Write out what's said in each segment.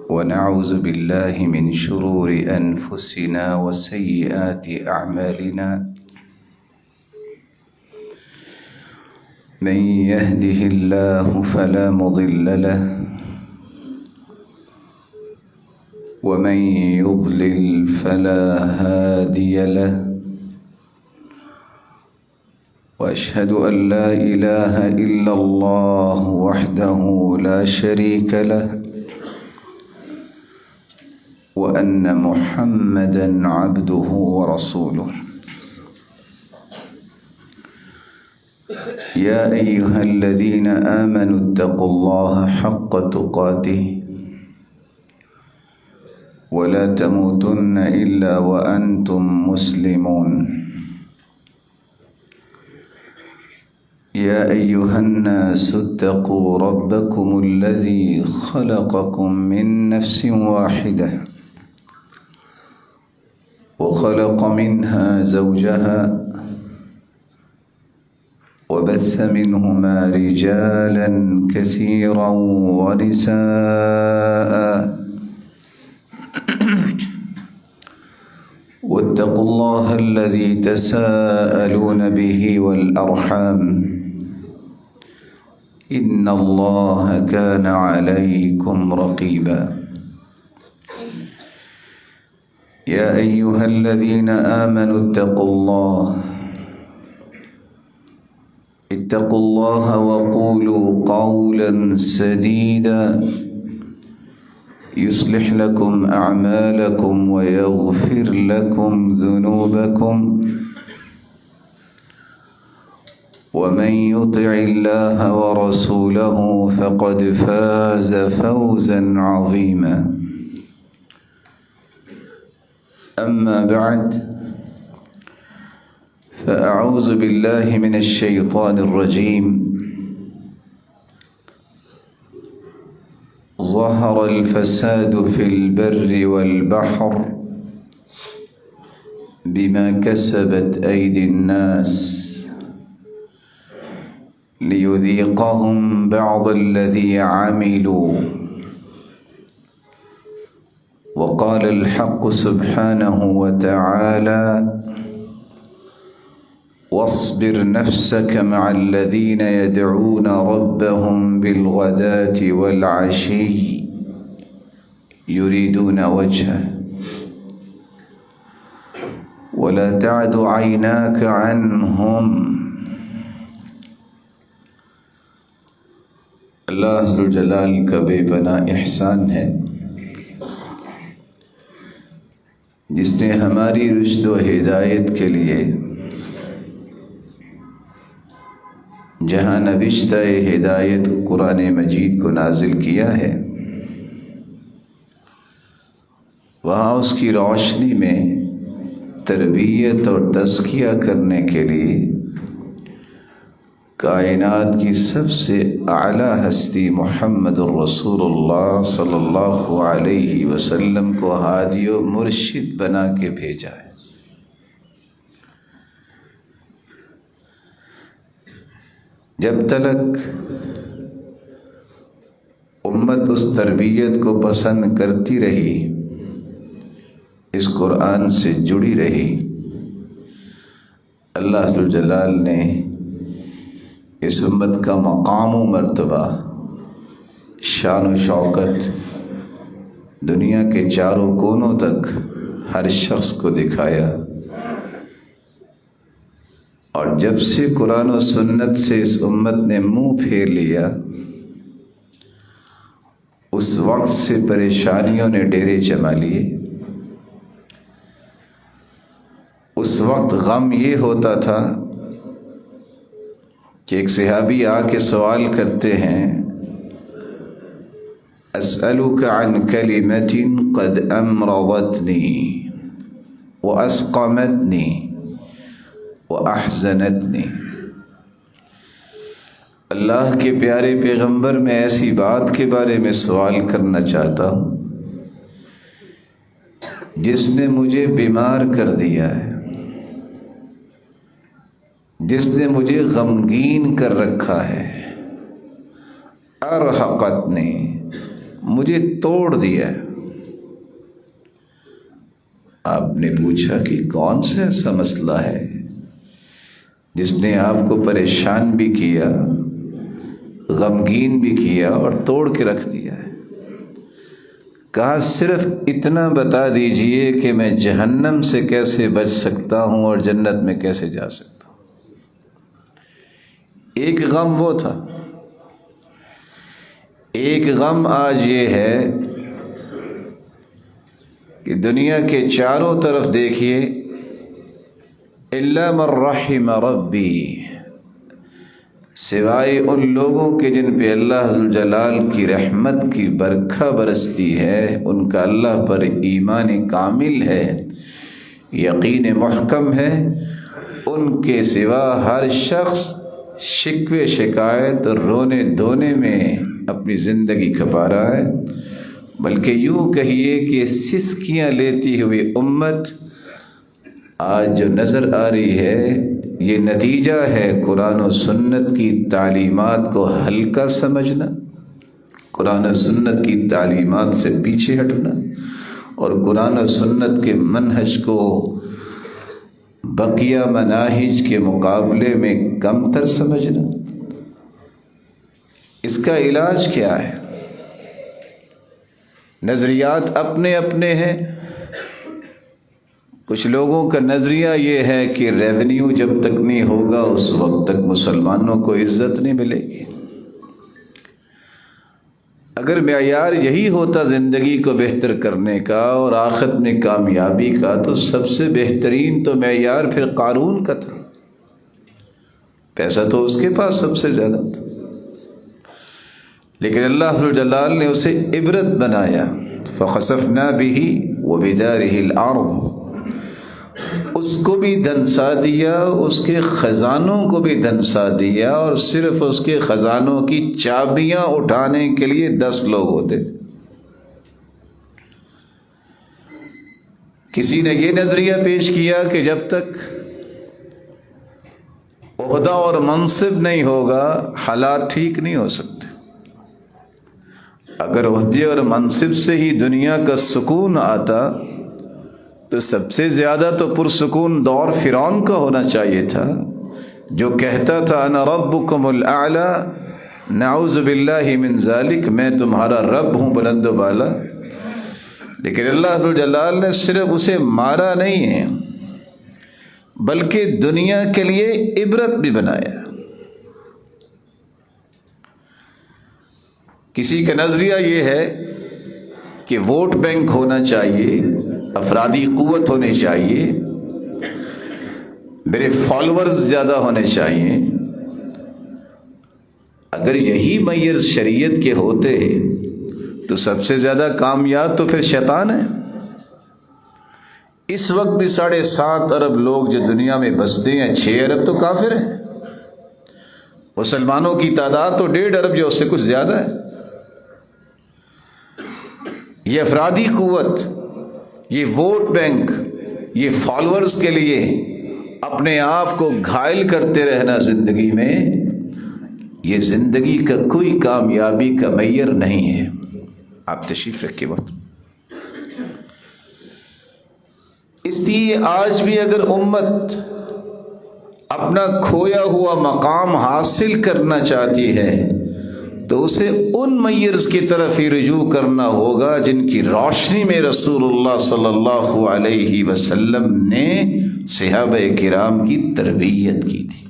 ونعوذ بالله من شرور أنفسنا وسيئات أعمالنا من يهده الله فلا مضل له ومن يضلل فلا هادي له وأشهد أن لا إله إلا الله وحده لا شريك له وأن محمدًا عبده ورسوله يا أيها الذين آمنوا اتقوا الله حق تقاته ولا تموتن إلا وأنتم مسلمون يا أيها الناس اتقوا ربكم الذي خلقكم من نفس واحدة وخلق منها زوجها وبث منهما رجالا كثيرا ونساء واتقوا الله الذي تساءلون به والأرحام إن الله كان عليكم رقيبا يا أيها الذين آمنوا اتقوا الله وقولوا قولا سديدا يصلح لكم أعمالكم ويغفر لكم ذنوبكم ومن يطع الله ورسوله فقد فاز فوزا عظيما أما بعد فأعوذ بالله من الشيطان الرجيم ظهر الفساد في البر والبحر بما كسبت أيدي الناس ليذيقهم بعض الذي عملوا وقال الحق سبحانه وتعالى واصبر نفسك مع الذين يدعون ربهم بالغداة والعشي يريدون وجهه ولا تعد عيناك عنهم اللہ ذوالجلال کا بے پناہ احسان ہے جس نے ہماری رشد و ہدایت کے لیے جہاں نوشتہ ہدایت قرآن مجید کو نازل کیا ہے وہاں اس کی روشنی میں تربیت اور تزکیہ کرنے کے لیے کائنات کی سب سے اعلیٰ ہستی محمد الرسول اللہ صلی اللہ علیہ وسلم کو ہادی و مرشد بنا کے بھیجا ہے۔ جب تک امت اس تربیت کو پسند کرتی رہی، اس قرآن سے جڑی رہی، اللہ ذوالجلال نے اس امت کا مقام و مرتبہ، شان و شوکت دنیا کے چاروں کونوں تک ہر شخص کو دکھایا، اور جب سے قرآن و سنت سے اس امت نے منہ پھیر لیا، اس وقت سے پریشانیوں نے ڈیرے جما لیے۔ اس وقت غم یہ ہوتا تھا کہ ایک صحابی آ کے سوال کرتے ہیں اسألک عن کلمۃ قد امرضتنی واسقمتنی واحزنتنی، اللہ کے پیارے پیغمبر میں ایسی بات کے بارے میں سوال کرنا چاہتا ہوں جس نے مجھے بیمار کر دیا ہے، جس نے مجھے غمگین کر رکھا ہے، ارحقتنی، مجھے توڑ دیا۔ آپ نے پوچھا کہ کون سا ایسا مسئلہ ہے جس نے آپ کو پریشان بھی کیا، غمگین بھی کیا اور توڑ کے رکھ دیا ہے؟ کہا صرف اتنا بتا دیجئے کہ میں جہنم سے کیسے بچ سکتا ہوں اور جنت میں کیسے جا سکتا ہوں۔ ایک غم وہ تھا، ایک غم آج یہ ہے کہ دنیا کے چاروں طرف دیکھیے، الا من رحم ربی، سوائے ان لوگوں کے جن پہ اللہ ذوالجلال کی رحمت کی برکھا برستی ہے، ان کا اللہ پر ایمان کامل ہے، یقین محکم ہے، ان کے سوا ہر شخص شکوے شکایت اور رونے دھونے میں اپنی زندگی کھپا رہا ہے۔ بلکہ یوں کہیے کہ سسکیاں لیتی ہوئی امت آج جو نظر آ رہی ہے، یہ نتیجہ ہے قرآن و سنت کی تعلیمات کو ہلکا سمجھنا، قرآن و سنت کی تعلیمات سے پیچھے ہٹنا، اور قرآن و سنت کے منہج کو بقیہ مناہج کے مقابلے میں کم تر سمجھنا۔ اس کا علاج کیا ہے؟ نظریات اپنے اپنے ہیں۔ کچھ لوگوں کا نظریہ یہ ہے کہ ریونیو جب تک نہیں ہوگا اس وقت تک مسلمانوں کو عزت نہیں ملے گی۔ اگر معیار یہی ہوتا زندگی کو بہتر کرنے کا اور آخرت میں کامیابی کا، تو سب سے بہترین تو معیار پھر قارون کا تھا، پیسہ تو اس کے پاس سب سے زیادہ تھا، لیکن اللہ ذوالجلال نے اسے عبرت بنایا۔ فخسفنا به وبداره الارض، اس کو بھی دھنسا دیا، اس کے خزانوں کو بھی دھنسا دیا، اور صرف اس کے خزانوں کی چابیاں اٹھانے کے لیے 10 لوگ ہوتے تھے۔ کسی نے یہ نظریہ پیش کیا کہ جب تک عہدہ اور منصب نہیں ہوگا حالات ٹھیک نہیں ہو سکتے۔ اگر عہدے اور منصب سے ہی دنیا کا سکون آتا تو سب سے زیادہ تو پرسکون دور فرعون کا ہونا چاہیے تھا، جو کہتا تھا انا ربکم الاعلی، نعوذ باللہ من ذالک، میں تمہارا رب ہوں بلند و بالا۔ لیکن اللہ ذوالجلال نے صرف اسے مارا نہیں ہے، بلکہ دنیا کے لیے عبرت بھی بنایا۔ کسی کا نظریہ یہ ہے کہ ووٹ بینک ہونا چاہیے، افرادی قوت ہونی چاہیے، میرے فالوورز زیادہ ہونے چاہیے۔ اگر یہی معیار شریعت کے ہوتے تو سب سے زیادہ کامیاب تو پھر شیطان ہے۔ اس وقت بھی 7.5 ارب لوگ جو دنیا میں بستے ہیں، 6 ارب تو کافر ہیں، مسلمانوں کی تعداد تو 1.5 ارب جو اس سے کچھ زیادہ ہے۔ یہ افرادی قوت، یہ ووٹ بینک، یہ فالوورز کے لیے اپنے آپ کو گھائل کرتے رہنا زندگی میں، یہ زندگی کا کوئی کامیابی کا معیار نہیں ہے۔ آپ تشریف رکھیے بات۔ اس لیے آج بھی اگر امت اپنا کھویا ہوا مقام حاصل کرنا چاہتی ہے تو اسے ان معیارز کی طرف ہی رجوع کرنا ہوگا جن کی روشنی میں رسول اللہ صلی اللہ علیہ وسلم نے صحابہ کرام کی تربیت کی تھی۔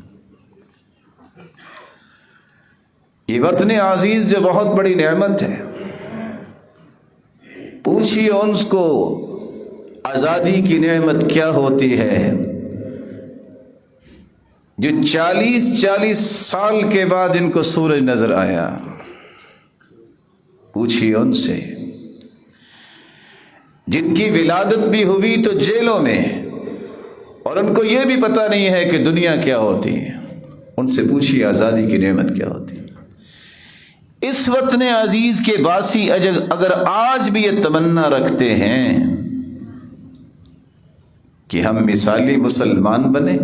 یہ وطن عزیز جو بہت بڑی نعمت ہے، پوچھیے ان کو آزادی کی نعمت کیا ہوتی ہے جو 40 سال کے بعد ان کو سورج نظر آیا۔ پوچھیے ان سے جن کی ولادت بھی ہوئی تو جیلوں میں، اور ان کو یہ بھی پتہ نہیں ہے کہ دنیا کیا ہوتی ہے۔ ان سے پوچھیے آزادی کی نعمت کیا ہوتی ہے۔ اس وطن عزیز کے باسی اگر آج بھی یہ تمنا رکھتے ہیں کہ ہم مثالی مسلمان بنے،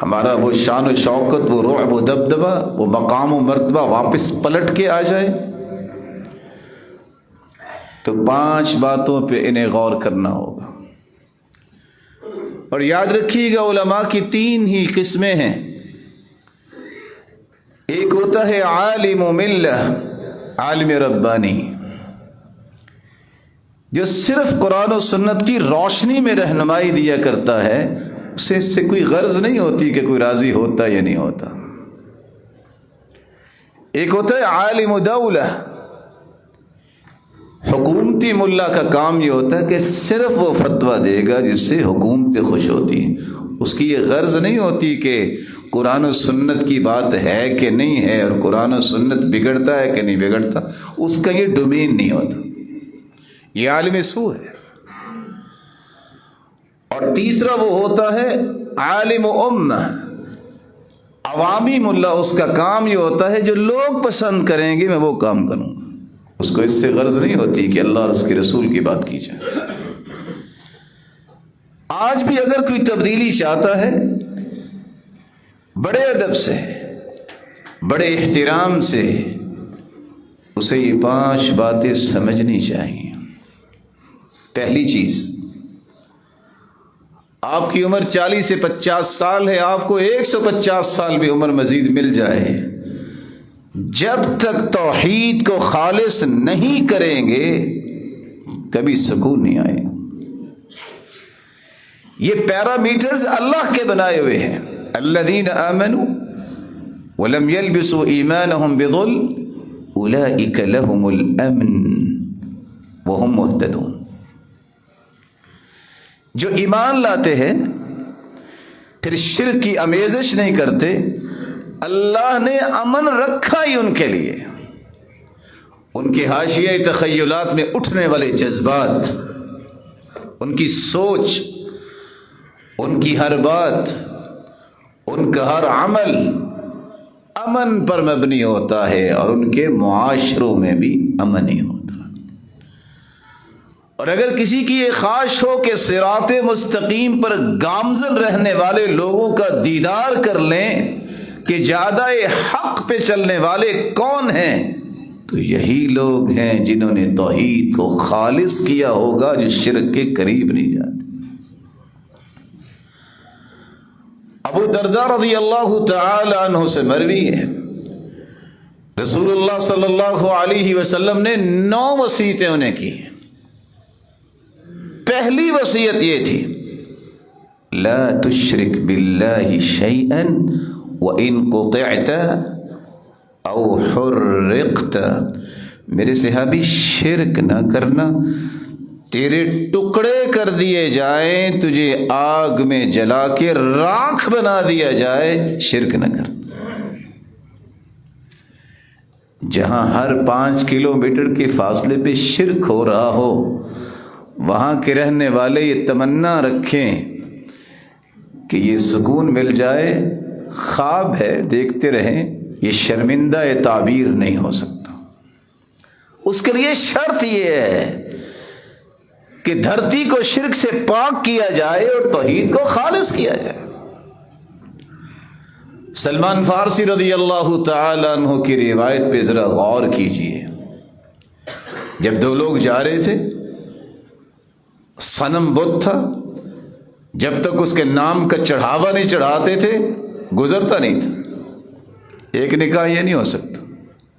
ہمارا وہ شان و شوکت، وہ رعب و دبدبہ، وہ مقام و مرتبہ واپس پلٹ کے آ جائے، تو 5 باتوں پہ انہیں غور کرنا ہوگا۔ اور یاد رکھیے گا علماء کی 3 ہی قسمیں ہیں۔ ایک ہوتا ہے عالم ملہ، عالم ربانی، جو صرف قرآن و سنت کی روشنی میں رہنمائی دیا کرتا ہے، اسے اس سے کوئی غرض نہیں ہوتی کہ کوئی راضی ہوتا یا نہیں ہوتا۔ ایک ہوتا ہے عالم دولہ، حکومتی ملا کا کام یہ ہوتا ہے کہ صرف وہ فتویٰ دے گا جس سے حکومتیں خوش ہوتی ہیں، اس کی یہ غرض نہیں ہوتی کہ قرآن و سنت کی بات ہے کہ نہیں ہے، اور قرآن و سنت بگڑتا ہے کہ نہیں بگڑتا، اس کا یہ ڈومین نہیں ہوتا، یہ عالم سو ہے۔ اور تیسرا وہ ہوتا ہے عالم امہ، عوامی ملا، اس کا کام یہ ہوتا ہے جو لوگ پسند کریں گے میں وہ کام کروں، اس کو اس سے غرض نہیں ہوتی کہ اللہ اور اس کے رسول کی بات کی جائے۔ آج بھی اگر کوئی تبدیلی چاہتا ہے، بڑے ادب سے، بڑے احترام سے اسے یہ 5 باتیں سمجھنی چاہیے۔ پہلی چیز، آپ کی عمر 40 سے 50 سال ہے، آپ کو 150 سال بھی عمر مزید مل جائے، جب تک توحید کو خالص نہیں کریں گے کبھی سکون نہیں آئے۔ یہ پیرامیٹرز اللہ کے بنائے ہوئے ہیں۔ الذین آمنوا ولم يلبسوا ایمانهم بظلم اولئک لهم الامن وهم مہتدون۔ جو ایمان لاتے ہیں پھر شرک کی آمیزش نہیں کرتے، اللہ نے امن رکھا ہی ان کے لیے۔ ان کے حاشیہ تخیلات میں اٹھنے والے جذبات، ان کی سوچ، ان کی ہر بات، ان کا ہر عمل امن پر مبنی ہوتا ہے، اور ان کے معاشروں میں بھی امن ہی ہوتا ہے۔ اور اگر کسی کی یہ خواہش ہو کہ صراط مستقیم پر گامزن رہنے والے لوگوں کا دیدار کر لیں کہ جادہ حق پہ چلنے والے کون ہیں، تو یہی لوگ ہیں جنہوں نے توحید کو خالص کیا ہوگا، جو شرک کے قریب نہیں جاتے۔ ابو درداء رضی اللہ تعالی عنہ سے مروی ہے، رسول اللہ صلی اللہ علیہ وسلم نے 9 وصیتیں انہیں کی۔ پہلی وصیت یہ تھی، لا تشرک باللہ شیئا وَإِن قُطِعْتَ أَوْ حُرِّقْتَ، میرے صحابی شرک نہ کرنا، تیرے ٹکڑے کر دیے جائیں، تجھے آگ میں جلا کے راکھ بنا دیا جائے، شرک نہ کر۔ جہاں ہر 5 کلومیٹر کے فاصلے پہ شرک ہو رہا ہو، وہاں کے رہنے والے یہ تمنا رکھیں کہ یہ سکون مل جائے، خواب ہے، دیکھتے رہیں، یہ شرمندہ تعبیر نہیں ہو سکتا۔ اس کے لیے شرط یہ ہے کہ دھرتی کو شرک سے پاک کیا جائے اور توحید کو خالص کیا جائے۔ سلمان فارسی رضی اللہ تعالی عنہ کی روایت پہ ذرا غور کیجئے۔ جب 2 لوگ جا رہے تھے، صنم بت تھا، جب تک اس کے نام کا چڑھاوا نہیں چڑھاتے تھے گزرتا نہیں تھا۔ ایک نے کہا یہ نہیں ہو سکتا،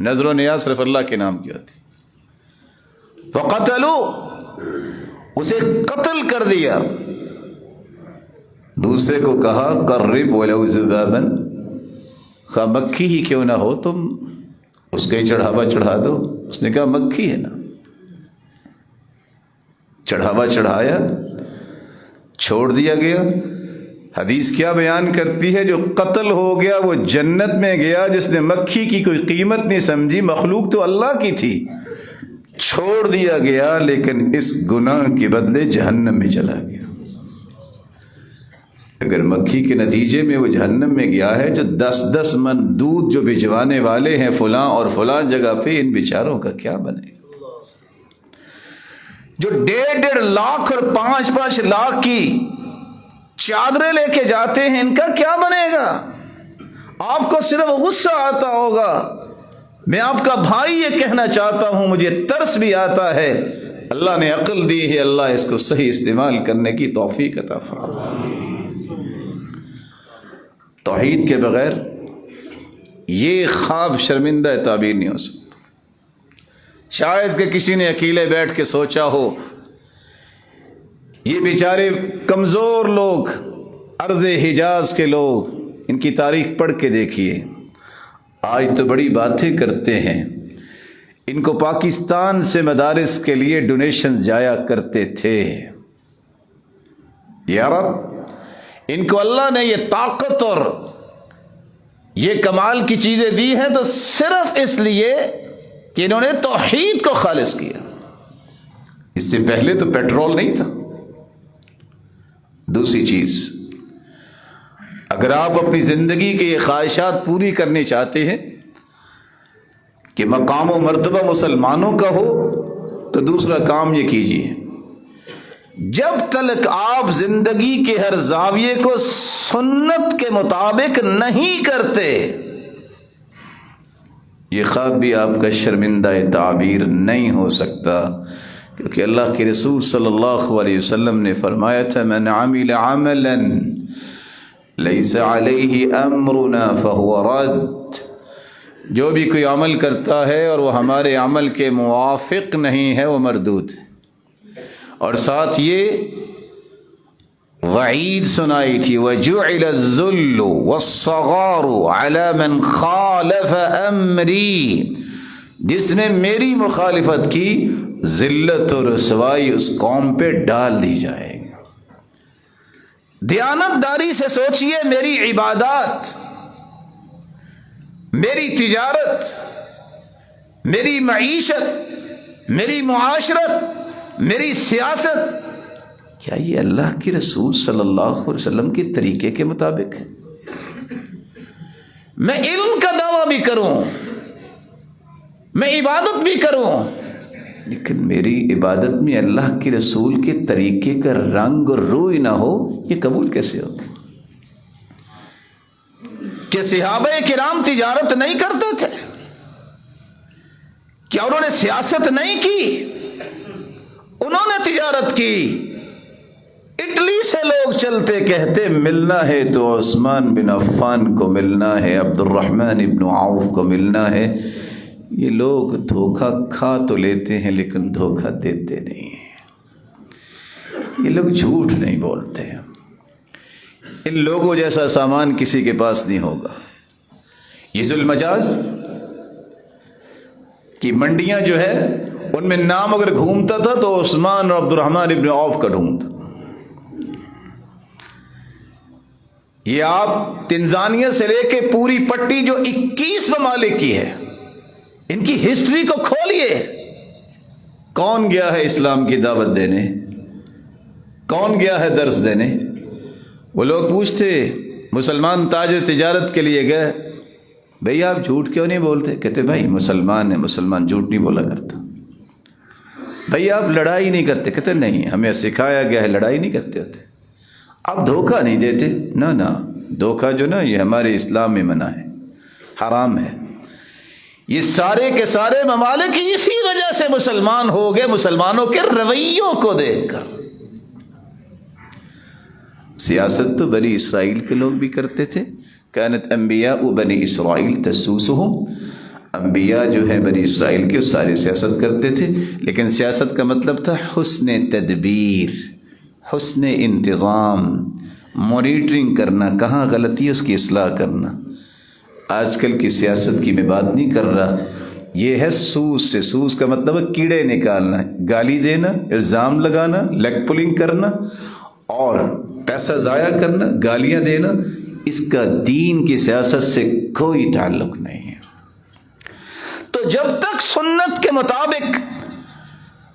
نظر و نیاز صرف اللہ کے نام کی ہوتی۔ فقتلوا، اسے قتل کر دیا۔ دوسرے کو کہا قرب ولو ذبابا، خواہ مکھی ہی کیوں نہ ہو تم اس کا ہی چڑھاوا چڑھا دو۔ اس نے کہا مکھی ہے نا، چڑھاوا چڑھایا، چھوڑ دیا گیا۔ حدیث کیا بیان کرتی ہے؟ جو قتل ہو گیا وہ جنت میں گیا، جس نے مکھی کی کوئی قیمت نہیں سمجھی، مخلوق تو اللہ کی تھی، چھوڑ دیا گیا، لیکن اس گناہ کے بدلے جہنم میں چلا گیا۔ اگر مکھی کے نتیجے میں وہ جہنم میں گیا ہے، جو 10 من دودھ جو بھجوانے والے ہیں فلاں اور فلاں جگہ پہ، ان بیچاروں کا کیا بنے گا؟ جو 1.5 لاکھ اور 5 لاکھ کی چادریں لے کے جاتے ہیں، ان کا کیا بنے گا؟ آپ کو صرف غصہ آتا ہوگا۔ میں آپ کا بھائی یہ کہنا چاہتا ہوں، مجھے ترس بھی آتا ہے۔ اللہ نے عقل دی ہے، اللہ اس کو صحیح استعمال کرنے کی توفیق عطا فرمائے۔ توحید کے بغیر یہ خواب شرمندہ تعبیر نہیں ہو سکتا۔ شاید کہ کسی نے اکیلے بیٹھ کے سوچا ہو، یہ بیچارے کمزور لوگ، ارض حجاز کے لوگ، ان کی تاریخ پڑھ کے دیکھیے، آج تو بڑی باتیں کرتے ہیں۔ ان کو پاکستان سے مدارس کے لیے ڈونیشن جایا کرتے تھے۔ یا رب، ان کو اللہ نے یہ طاقت اور یہ کمال کی چیزیں دی ہیں تو صرف اس لیے کہ انہوں نے توحید کو خالص کیا۔ اس سے پہلے تو پیٹرول نہیں تھا۔ دوسری چیز، اگر آپ اپنی زندگی کے یہ خواہشات پوری کرنی چاہتے ہیں کہ مقام و مرتبہ مسلمانوں کا ہو، تو دوسرا کام یہ کیجیے، جب تک آپ زندگی کے ہر زاویے کو سنت کے مطابق نہیں کرتے، یہ خواب بھی آپ کا شرمندہ تعبیر نہیں ہو سکتا، کیونکہ اللہ کے رسول صلی اللہ علیہ وسلم نے فرمایا تھا، من عمل عملا لیس علیہ امرنا فہو رد۔ جو بھی کوئی عمل کرتا ہے اور وہ ہمارے عمل کے موافق نہیں ہے، وہ مردود ہے۔ اور ساتھ یہ وعید سنائی تھی، وَجُعِلَ الذُّلُّ وَالصَّغَارُ عَلَى مَنْ خَالَفَ أَمْرِي، جس نے میری مخالفت کی، ذلت اور رسوائی اس قوم پہ ڈال دی جائے گی۔ دیانت داری سے سوچئے، میری عبادات، میری تجارت، میری معیشت، میری معاشرت، میری سیاست، کیا یہ اللہ کے رسول صلی اللہ علیہ وسلم کے طریقے کے مطابق ہے؟ میں علم کا دعویٰ بھی کروں، میں عبادت بھی کروں، لیکن میری عبادت میں اللہ کے رسول کے طریقے کا رنگ اور روئی نہ ہو، یہ قبول کیسے ہوگا؟ کہ صحابہ کرام تجارت نہیں کرتے تھے؟ کیا انہوں نے سیاست نہیں کی؟ انہوں نے تجارت کی۔ اٹلی سے لوگ چلتے کہتے، ملنا ہے تو عثمان بن عفان کو ملنا ہے، عبد الرحمن بن عوف کو ملنا ہے۔ یہ لوگ دھوکہ کھا تو لیتے ہیں لیکن دھوکہ دیتے نہیں ہیں۔ یہ لوگ جھوٹ نہیں بولتے ہیں۔ ان لوگوں جیسا سامان کسی کے پاس نہیں ہوگا۔ یہ ذو المجاز کی منڈیاں جو ہے، ان میں نام اگر گھومتا تھا تو عثمان اور عبد الرحمن ابن عوف کا ڈھونڈتا۔ یہ آپ تنزانیہ سے لے کے پوری پٹی جو 21 ممالک کی ہے، ان کی ہسٹری کو کھولیے۔ کون گیا ہے اسلام کی دعوت دینے؟ کون گیا ہے درس دینے؟ وہ لوگ پوچھتے، مسلمان تاجر تجارت کے لیے گئے، بھئی آپ جھوٹ کیوں نہیں بولتے؟ کہتے بھائی مسلمان ہے، مسلمان جھوٹ نہیں بولا کرتا۔ بھئی آپ لڑائی نہیں کرتے؟ کہتے نہیں، ہمیں سکھایا گیا ہے لڑائی نہیں کرتے ہوتے۔ آپ دھوکہ نہیں دیتے؟ نہ دھوکہ جو نا، یہ ہمارے اسلام میں منع ہے، حرام ہے۔ یہ سارے کے سارے ممالک اسی وجہ سے مسلمان ہو گئے، مسلمانوں کے رویوں کو دیکھ کر۔ سیاست تو بنی اسرائیل کے لوگ بھی کرتے تھے، کانت انبیاء بنی اسرائیل تسوسہم، انبیاء جو ہے بنی اسرائیل کے سارے سیاست کرتے تھے، لیکن سیاست کا مطلب تھا حسن تدبیر، حسن انتظام، مانیٹرنگ کرنا، کہاں غلطی ہے اس کی اصلاح کرنا۔ آج کل کی سیاست کی میں بات نہیں کر رہا، یہ ہے سوز سے۔ سوز کا مطلب ہے کیڑے نکالنا، گالی دینا، الزام لگانا، لیگ پولنگ کرنا اور پیسہ ضائع کرنا، گالیاں دینا۔ اس کا دین کی سیاست سے کوئی تعلق نہیں ہے۔ تو جب تک سنت کے مطابق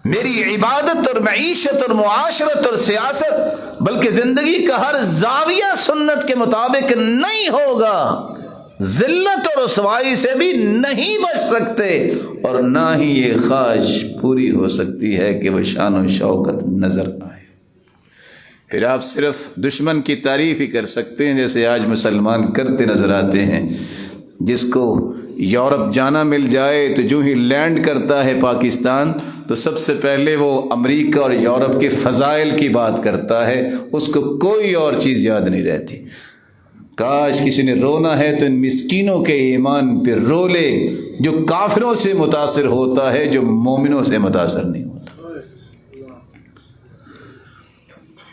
میری عبادت اور معیشت اور معاشرت اور سیاست، بلکہ زندگی کا ہر زاویہ سنت کے مطابق نہیں ہوگا، ذلت اور رسوائی سے بھی نہیں بچ سکتے، اور نہ ہی یہ خواہش پوری ہو سکتی ہے کہ وہ شان و شوکت نظر آئے۔ پھر آپ صرف دشمن کی تعریف ہی کر سکتے ہیں، جیسے آج مسلمان کرتے نظر آتے ہیں۔ جس کو یورپ جانا مل جائے تو جو ہی لینڈ کرتا ہے پاکستان تو سب سے پہلے وہ امریکہ اور یورپ کے فضائل کی بات کرتا ہے، اس کو کوئی اور چیز یاد نہیں رہتی۔ کاش کسی نے رونا ہے تو ان مسکینوں کے ایمان پہ رو لے، جو کافروں سے متاثر ہوتا ہے، جو مومنوں سے متاثر نہیں ہوتا۔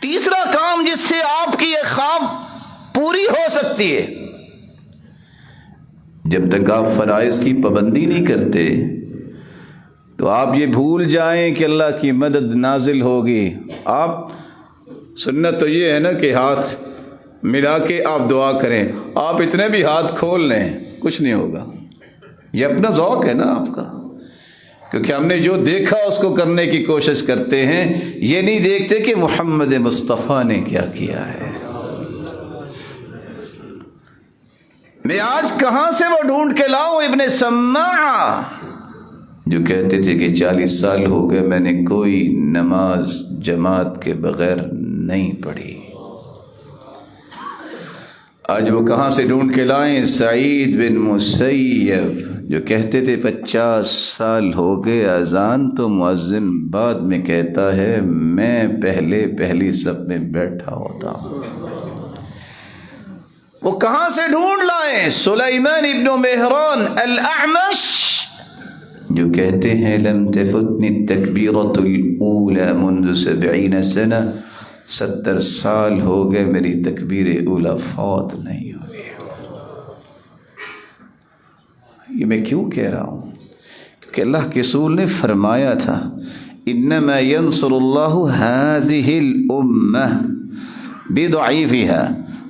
تیسرا کام جس سے آپ کی یہ خواب پوری ہو سکتی ہے، جب تک آپ فرائض کی پابندی نہیں کرتے تو آپ یہ بھول جائیں کہ اللہ کی مدد نازل ہوگی۔ آپ سنت تو یہ ہے نا کہ ہاتھ ملا کے آپ دعا کریں، آپ اتنے بھی ہاتھ کھول لیں کچھ نہیں ہوگا۔ یہ اپنا ذوق ہے نا آپ کا، کیونکہ ہم نے جو دیکھا اس کو کرنے کی کوشش کرتے ہیں، یہ نہیں دیکھتے کہ محمد مصطفیٰ نے کیا کیا ہے۔ میں آج کہاں سے وہ ڈھونڈ کے لاؤں ابن سماع جو کہتے تھے کہ 40 سال ہو گئے میں نے کوئی نماز جماعت کے بغیر نہیں پڑھی۔ آج وہ کہاں سے ڈھونڈ کے لائیں؟ سعید بن مسیب جو کہتے تھے 50 سال ہو گئے اذان تو مؤذن بعد میں کہتا ہے میں پہلی صف میں بیٹھا ہوتا ہوں۔ وہ کہاں سے ڈھونڈ لائیں؟ سلیمان ابن مہران الاعمش جو کہتے ہیں لم تفتنی التکبیرۃ الاولی منذ 70 سنہ، 70 سال ہو گئے میری تکبیر اولا فوت نہیں ہوئی۔ یہ میں کیوں کہہ رہا ہوں؟ کہ اللہ کے رسول نے فرمایا تھا انما ینصر اللہ هذه الامہ بضعیفها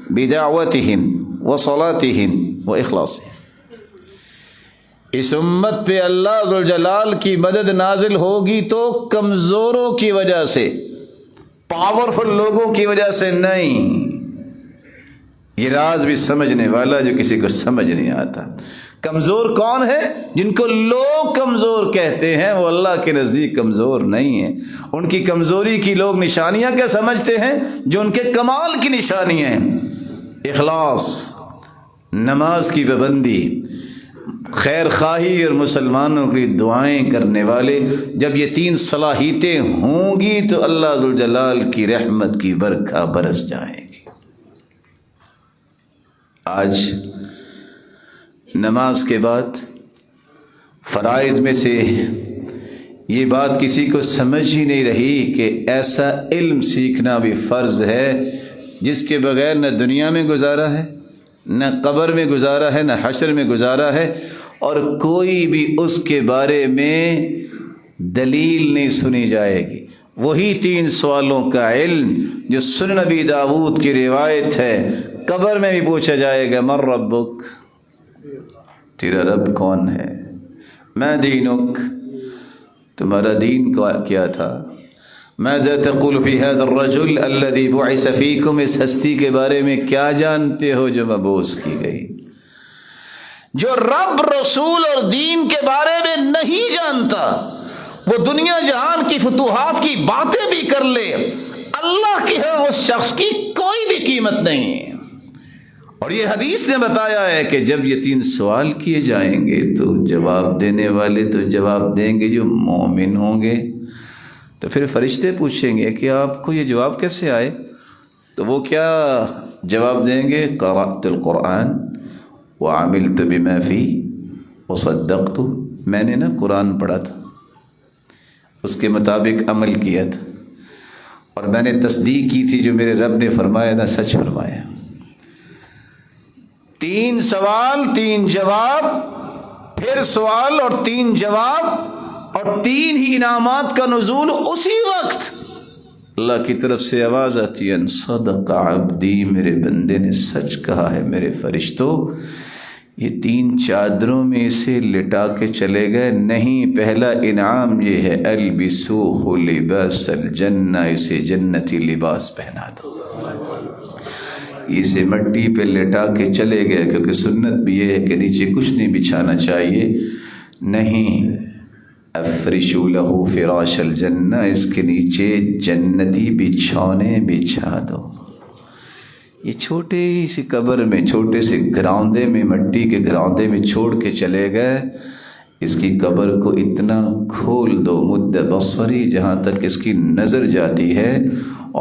بدعوتهم وصلاتهم واخلاصهم۔ اس امت پہ اللہ ذوالجلال کی مدد نازل ہوگی تو کمزوروں کی وجہ سے، پاورفل لوگوں کی وجہ سے نہیں۔ یہ راز بھی سمجھنے والا جو کسی کو سمجھ نہیں آتا۔ کمزور کون ہے؟ جن کو لوگ کمزور کہتے ہیں وہ اللہ کے نزدیک کمزور نہیں ہیں۔ ان کی کمزوری کی لوگ نشانیاں کیا سمجھتے ہیں؟ جو ان کے کمال کی نشانیاں ہیں، اخلاص، نماز کی پابندی، خیر خواہی اور مسلمانوں کی دعائیں کرنے والے۔ جب یہ 3 صلاحیتیں ہوں گی تو اللہ ذوالجلال کی رحمت کی برکھا برس جائے گی۔ آج نماز کے بعد فرائض میں سے یہ بات کسی کو سمجھ ہی نہیں رہی کہ ایسا علم سیکھنا بھی فرض ہے جس کے بغیر نہ دنیا میں گزارا ہے، نہ قبر میں گزارا ہے، نہ حشر میں گزارا ہے، اور کوئی بھی اس کے بارے میں دلیل نہیں سنی جائے گی۔ وہی 3 سوالوں کا علم جو سنن نبی داؤد کی روایت ہے، قبر میں بھی پوچھا جائے گا من ربک، تیرا رب کون ہے؟ ما دینک، تمہارا دین کیا تھا؟ ماذا تقول فی هذا الرجل الذي بعث فیکم، اس ہستی کے بارے میں کیا جانتے ہو جو مبعوث کی گئی؟ جو رب، رسول اور دین کے بارے میں نہیں جانتا وہ دنیا جہان کی فتوحات کی باتیں بھی کر لے، اللہ کی ہے اس شخص کی کوئی بھی قیمت نہیں ہے۔ اور یہ حدیث نے بتایا ہے کہ جب یہ 3 سوال کیے جائیں گے تو جواب دینے والے تو جواب دیں گے جو مومن ہوں گے۔ تو پھر فرشتے پوچھیں گے کہ آپ کو یہ جواب کیسے آئے؟ تو وہ کیا جواب دیں گے؟ قرأت القرآن وعملت بما فيه وصدقت، میں نے نا قرآن پڑھا تھا، اس کے مطابق عمل کیا تھا، اور میں نے تصدیق کی تھی جو میرے رب نے فرمایا نا سچ فرمایا۔ 3 سوال 3 جواب، پھر سوال اور 3 جواب، اور 3 ہی انعامات کا نزول اسی وقت۔ اللہ کی طرف سے آواز آتی ہے صدق عبدی، میرے بندے نے سچ کہا ہے میرے فرشتوں۔ یہ 3 چادروں میں اسے لٹا کے چلے گئے نہیں، پہلا انعام یہ ہے البسوہ لباس الجنہ، اسے جنتی لباس پہنا دو۔ اسے مٹی پہ لٹا کے چلے گئے، کیونکہ سنت بھی یہ ہے کہ نیچے کچھ نہیں بچھانا چاہیے، نہیں افرشوا لہ فراش الجنہ، اس کے نیچے جنتی بچھونے بچھا دو۔ یہ چھوٹی سی قبر میں، چھوٹے سے گراؤندے میں، مٹی کے گراؤندے میں چھوڑ کے چلے گئے، اس کی قبر کو اتنا کھول دو مد بصری جہاں تک اس کی نظر جاتی ہے،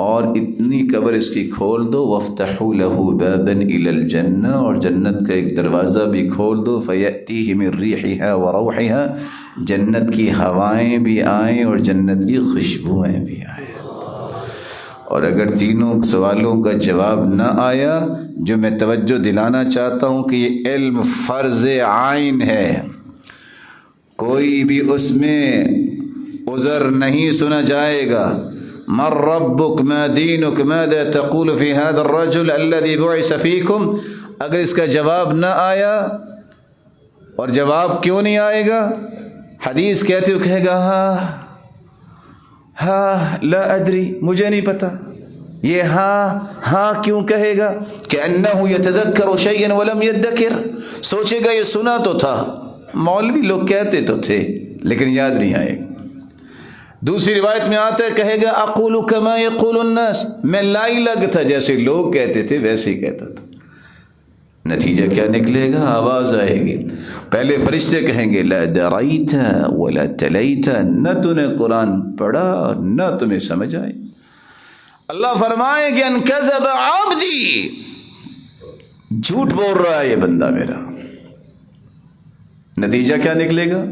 اور اتنی قبر اس کی کھول دو، وَافْتَحُوا لَهُ بَابًا إِلَى الْجَنَّةِ، اور جنت کا ایک دروازہ بھی کھول دو، فَيَأْتِيهِ مِن رِيحِهَا وَرَوْحِهَا، جنت کی ہوائیں بھی آئیں اور جنت کی خوشبوئیں بھی آئیں۔ اور اگر تینوں سوالوں کا جواب نہ آیا، جو میں توجہ دلانا چاہتا ہوں کہ یہ علم فرض عین ہے، کوئی بھی اس میں عذر نہیں سنا جائے گا۔ من ربک ما دینک ماذا تقول فی هذا الرجل الذي بعث فیکم، اگر اس کا جواب نہ آیا، اور جواب کیوں نہیں آئے گا؟ حدیث کہتے ہو کہے گا ہاں لا ادری، مجھے نہیں پتا۔ یہ ہاں کیوں کہے گا؟ کأنہ یتذکر شیئا ولم یذکر، سوچے گا یہ سنا تو تھا، مولوی لوگ کہتے تو تھے لیکن یاد نہیں آئے گا۔ دوسری روایت میں آتا ہے کہے گا اقول کما یقول الناس، میں لائی لگ تھا، جیسے لوگ کہتے تھے ویسے ہی کہتا تھا۔ نتیجہ کیا نکلے گا؟ آواز آئے گی، پہلے فرشتے کہیں گے لا دریت ولا تلیت، نہ تو نے قرآن پڑھا نہ تمہیں سمجھ آئی۔ اللہ فرمائے کہ ان کذب عبدی، جھوٹ بول رہا ہے یہ بندہ میرا۔ نتیجہ کیا نکلے گا؟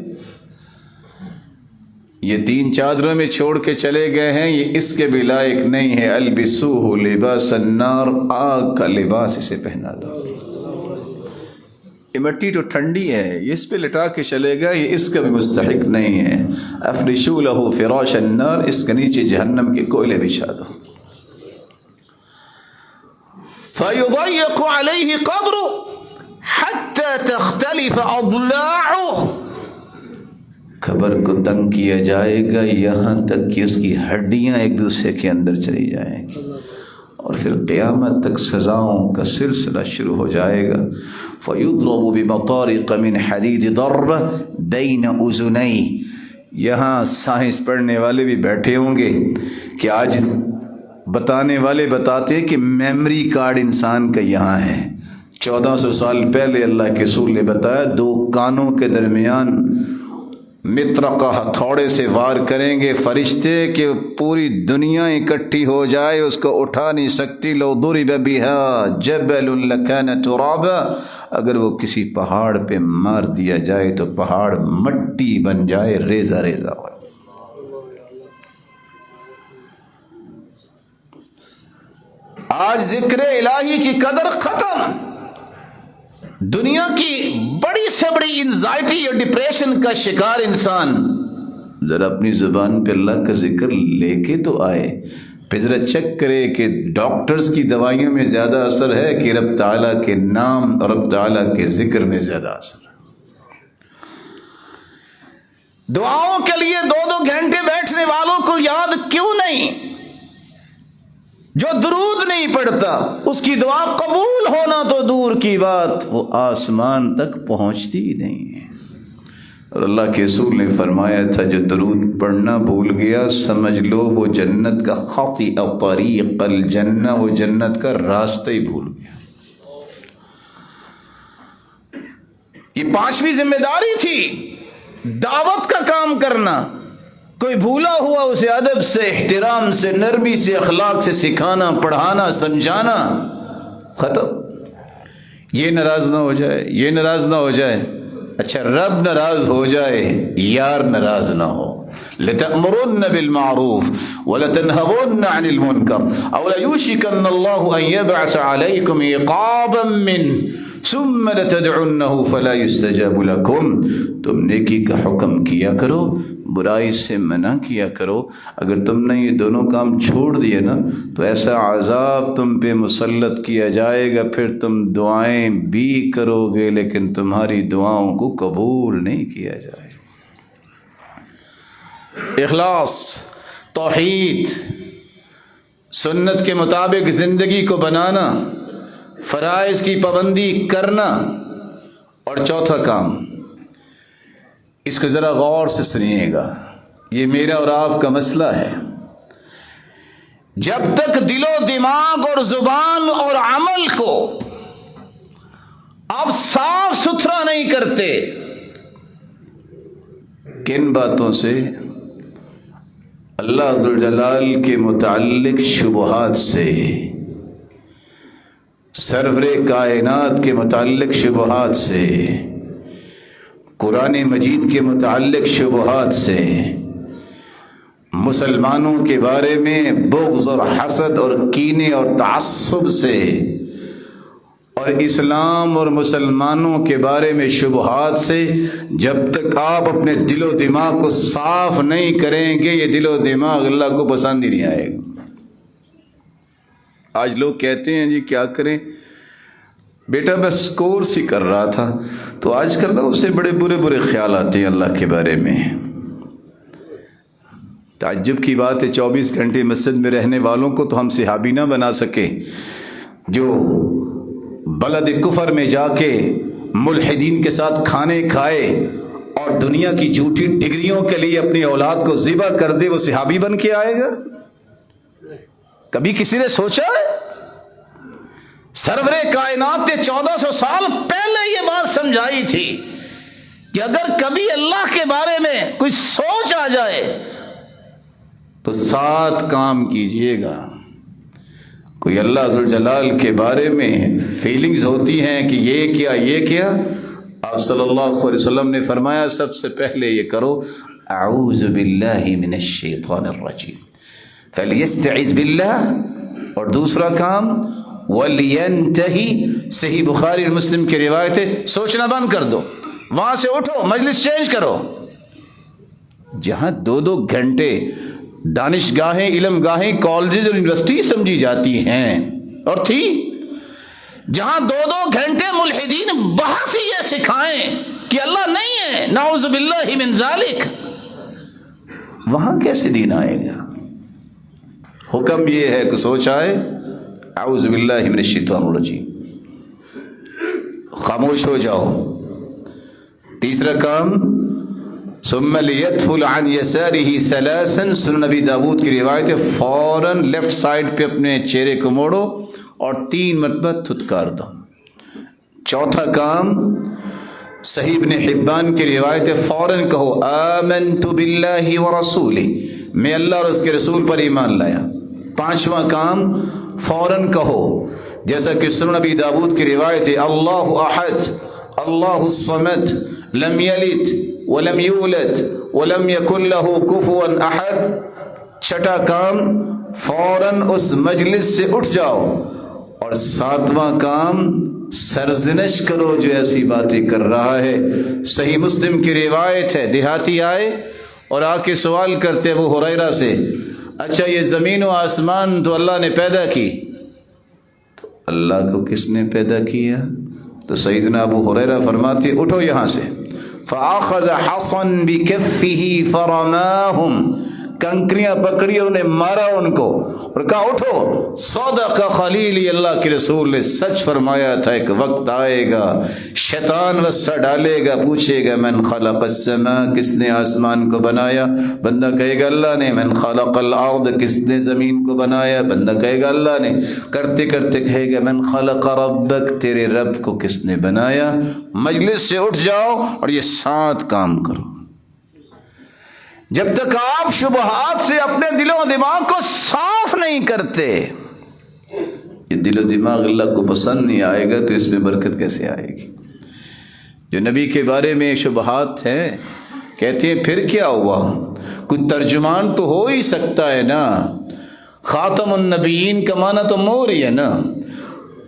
یہ تین چادروں میں چھوڑ کے چلے گئے ہیں، یہ اس کے بھی لائق نہیں ہے، البسوہ لباس النار، آگ کا لباس اسے پہنا دو۔ یہ مٹی تو ٹھنڈی ہے، یہ اس پہ لٹا کے چلے گا، یہ اس کا بھی مستحق نہیں ہے۔ افرشوا لہ فراش النار، اس کے نیچے جہنم کے کوئلے بچھا دو۔ فَيُضَيَّقُ عَلَيْهِ قَبْرُ حَتَّى تَخْتَلِفَ أَضْلَاعُهُ، قبر کو تنگ کیا جائے گا یہاں تک کہ اس کی ہڈیاں ایک دوسرے کے اندر چلی جائیں گی، اور پھر قیامت تک سزاؤں کا سلسلہ شروع ہو جائے گا۔ فَيُضْرَبُ بِمَطَارِقَ مِنْ حَدِيدِ ضَرْبَةٍ بَيْنَ أُذُنَيْهِ، یہاں سائنس پڑھنے والے بھی بیٹھے ہوں گے کہ آج بتانے والے بتاتے کہ میموری کارڈ انسان کا یہاں ہے۔ 1400 سال پہلے اللہ کے رسول نے بتایا دو کانوں کے درمیان مطرقہ ہتھوڑے سے وار کریں گے فرشتے کہ پوری دنیا اکٹھی ہو جائے اس کو اٹھا نہیں سکتی۔ لو ضرب بها جبل لكان ترابا، اگر وہ کسی پہاڑ پہ مار دیا جائے تو پہاڑ مٹی بن جائے، ریزہ ریزہ ہو۔ آج ذکر الہی کی قدر ختم۔ دنیا کی بڑی سے بڑی انزائٹی اور ڈپریشن کا شکار انسان ذرا اپنی زبان پہ اللہ کا ذکر لے کے تو آئے، پھر ذرا چیک کرے کہ ڈاکٹرز کی دوائیوں میں زیادہ اثر ہے کہ رب تعالیٰ کے نام اور رب تعالیٰ کے ذکر میں زیادہ اثر ہے۔ دعاؤں کے لیے 2-2 گھنٹے بیٹھنے والوں کو یاد کیوں نہیں؟ جو درود نہیں پڑھتا اس کی دعا قبول ہونا تو دور کی بات، وہ آسمان تک پہنچتی ہی نہیں ہے۔ اور اللہ کے رسول نے فرمایا تھا جو درود پڑھنا بھول گیا سمجھ لو وہ جنت کا خطی طریق الجنہ، وہ جنت کا راستہ ہی بھول گیا۔ یہ 5ویں ذمہ داری تھی، دعوت کا کام کرنا۔ کوئی بھولا ہوا اسے ادب سے، احترام سے، نرمی سے، اخلاق سے سکھانا، پڑھانا، سمجھانا، ختم۔ یہ ناراض نہ ہو جائے، یہ ناراض نہ ہو جائے، اچھا رب ناراض ہو جائے، یار ناراض نہ ہو۔ لَتَأْمُرُنَّ بِالْمَعْرُوفِ وَلَتَنْهَوُنَّ عَنِ الْمُنْكَرِ أَوْ لَيُوشِكَنَّ اللَّهُ أَنْ يَبْعَثَ عَلَيْكُمْ عِقَابًا مِّنْهُ ثُمَّ لَتَدْعُنَّهُ فَلَا يُسْتَجَابُ لَكُمْ، تم نیکی کا حکم کیا کرو، برائی سے منع کیا کرو۔ اگر تم نے یہ دونوں کام چھوڑ دیے نا تو ایسا عذاب تم پہ مسلط کیا جائے گا، پھر تم دعائیں بھی کرو گے لیکن تمہاری دعاؤں کو قبول نہیں کیا جائے گا۔ اخلاص، توحید، سنت کے مطابق زندگی کو بنانا، فرائض کی پابندی کرنا، اور چوتھا کام اس کو ذرا غور سے سنیے گا، یہ میرا اور آپ کا مسئلہ ہے۔ جب تک دل و دماغ اور زبان اور عمل کو آپ صاف ستھرا نہیں کرتے، کن باتوں سے؟ اللہ ذوالجلال کے متعلق شبہات سے، سرور کائنات کے متعلق شبہات سے، قرآن مجید کے متعلق شبہات سے، مسلمانوں کے بارے میں بغض اور حسد اور کینے اور تعصب سے، اور اسلام اور مسلمانوں کے بارے میں شبہات سے۔ جب تک آپ اپنے دل و دماغ کو صاف نہیں کریں گے، یہ دل و دماغ اللہ کو پسند ہی نہیں آئے گا۔ آج لوگ کہتے ہیں جی کیا کریں، بیٹا بس کورس ہی کر رہا تھا، تو آج کل نا اسے بڑے برے خیال آتے ہیں اللہ کے بارے میں۔ تعجب کی بات ہے، 24 گھنٹے مسجد میں رہنے والوں کو تو ہم صحابی نہ بنا سکے، جو بلد کفر میں جا کے ملحدین کے ساتھ کھانے کھائے اور دنیا کی جھوٹی ڈگریوں کے لیے اپنی اولاد کو ذبح کر دے، وہ صحابی بن کے آئے گا؟ کبھی کسی نے سوچا ہے؟ سرور کائنات نے 1400 سال پہلے یہ بات سمجھائی تھی کہ اگر کبھی اللہ کے بارے میں کوئی سوچ آ جائے تو 7 کام کیجئے گا۔ کوئی اللہ ذوالجلال کے بارے میں فیلنگز ہوتی ہیں کہ یہ کیا، آپ صلی اللہ علیہ وسلم نے فرمایا سب سے پہلے یہ کرو، اعوذ باللہ من الشیطان الرجیم، فلیستعذ باللہ۔ اور دوسرا کام ولینتہی، صحیح بخاری اور مسلم کی روایت ہے، سوچنا بند کر دو، وہاں سے اٹھو، مجلس چینج کرو۔ جہاں 2 گھنٹے دانش گاہیں، علم گاہیں، کالجز اور یونیورسٹی سمجھی جاتی ہیں، اور تھی جہاں 2 گھنٹے ملحدین بحث یہ سکھائیں کہ اللہ نہیں ہے، نعوذ باللہ من ذالک، وہاں کیسے دین آئے گا؟ حکم یہ ہے کہ سوچ آئے، اعوذ باللہ من الشیطان الرجیم، خاموش ہو جاؤ۔ تیسرا کام، ثم لیدفل عن یسارہ ثلاثا، سنن نبی داود کی روایت ہے، فوراً لیفٹ سائڈ پہ اپنے چہرے کو موڑو اور 3 مرتبہ تھتکار دو۔ چوتھا کام، صحیح ابن حبان کی روایت ہے، فوراً کہو آمنت باللہ ورسولہ، میں اللہ اور اس کے رسول پر ایمان لایا۔ پانچواں کام، فوراً کہو جیسا کہ سنن نبی داود کی روایت ہے، اللہ احد اللہ الصمد لم یلد ولم یولد ولم یکن لہ کفوا احد۔ چھٹا کام، فوراً اس مجلس سے اٹھ جاؤ۔ اور 7واں کام، سرزنش کرو جو ایسی باتیں کر رہا ہے۔ صحیح مسلم کی روایت ہے، دیہاتی آئے اور آ کے سوال کرتے ابو ہریرہ سے، اچھا یہ زمین و آسمان تو اللہ نے پیدا کی، تو اللہ کو کس نے پیدا کیا؟ تو سیدنا ابو ہریرہ فرماتے اٹھو یہاں سے، فَأَخَذَ حَصًا بِكَفِّهِ فَرَمَاهُمْ، کنکریاں پکڑی اور انہیں مارا ان کو، اور کہا اٹھو، صدق خلیلی، اللہ کے رسول نے سچ فرمایا تھا، ایک وقت آئے گا شیطان وسع ڈالے گا، پوچھے گا من خلق السماء، کس نے آسمان کو بنایا؟ بندہ کہے گا اللہ نے۔ من خلق الارض، کس نے زمین کو بنایا؟ بندہ کہے گا اللہ نے۔ کرتے کرتے کہے گا من خلق ربک، تیرے رب کو کس نے بنایا؟ مجلس سے اٹھ جاؤ اور یہ 7 کام کرو۔ جب تک آپ شبہات سے اپنے دل و دماغ کو صاف نہیں کرتے، یہ دل و دماغ اللہ کو پسند نہیں آئے گا، تو اس میں برکت کیسے آئے گی؟ جو نبی کے بارے میں شبہات ہیں، کہتے ہیں پھر کیا ہوا؟ کوئی ترجمان تو ہو ہی سکتا ہے نا، خاتم النبیین کا معنی تو مور ہی ہے نا،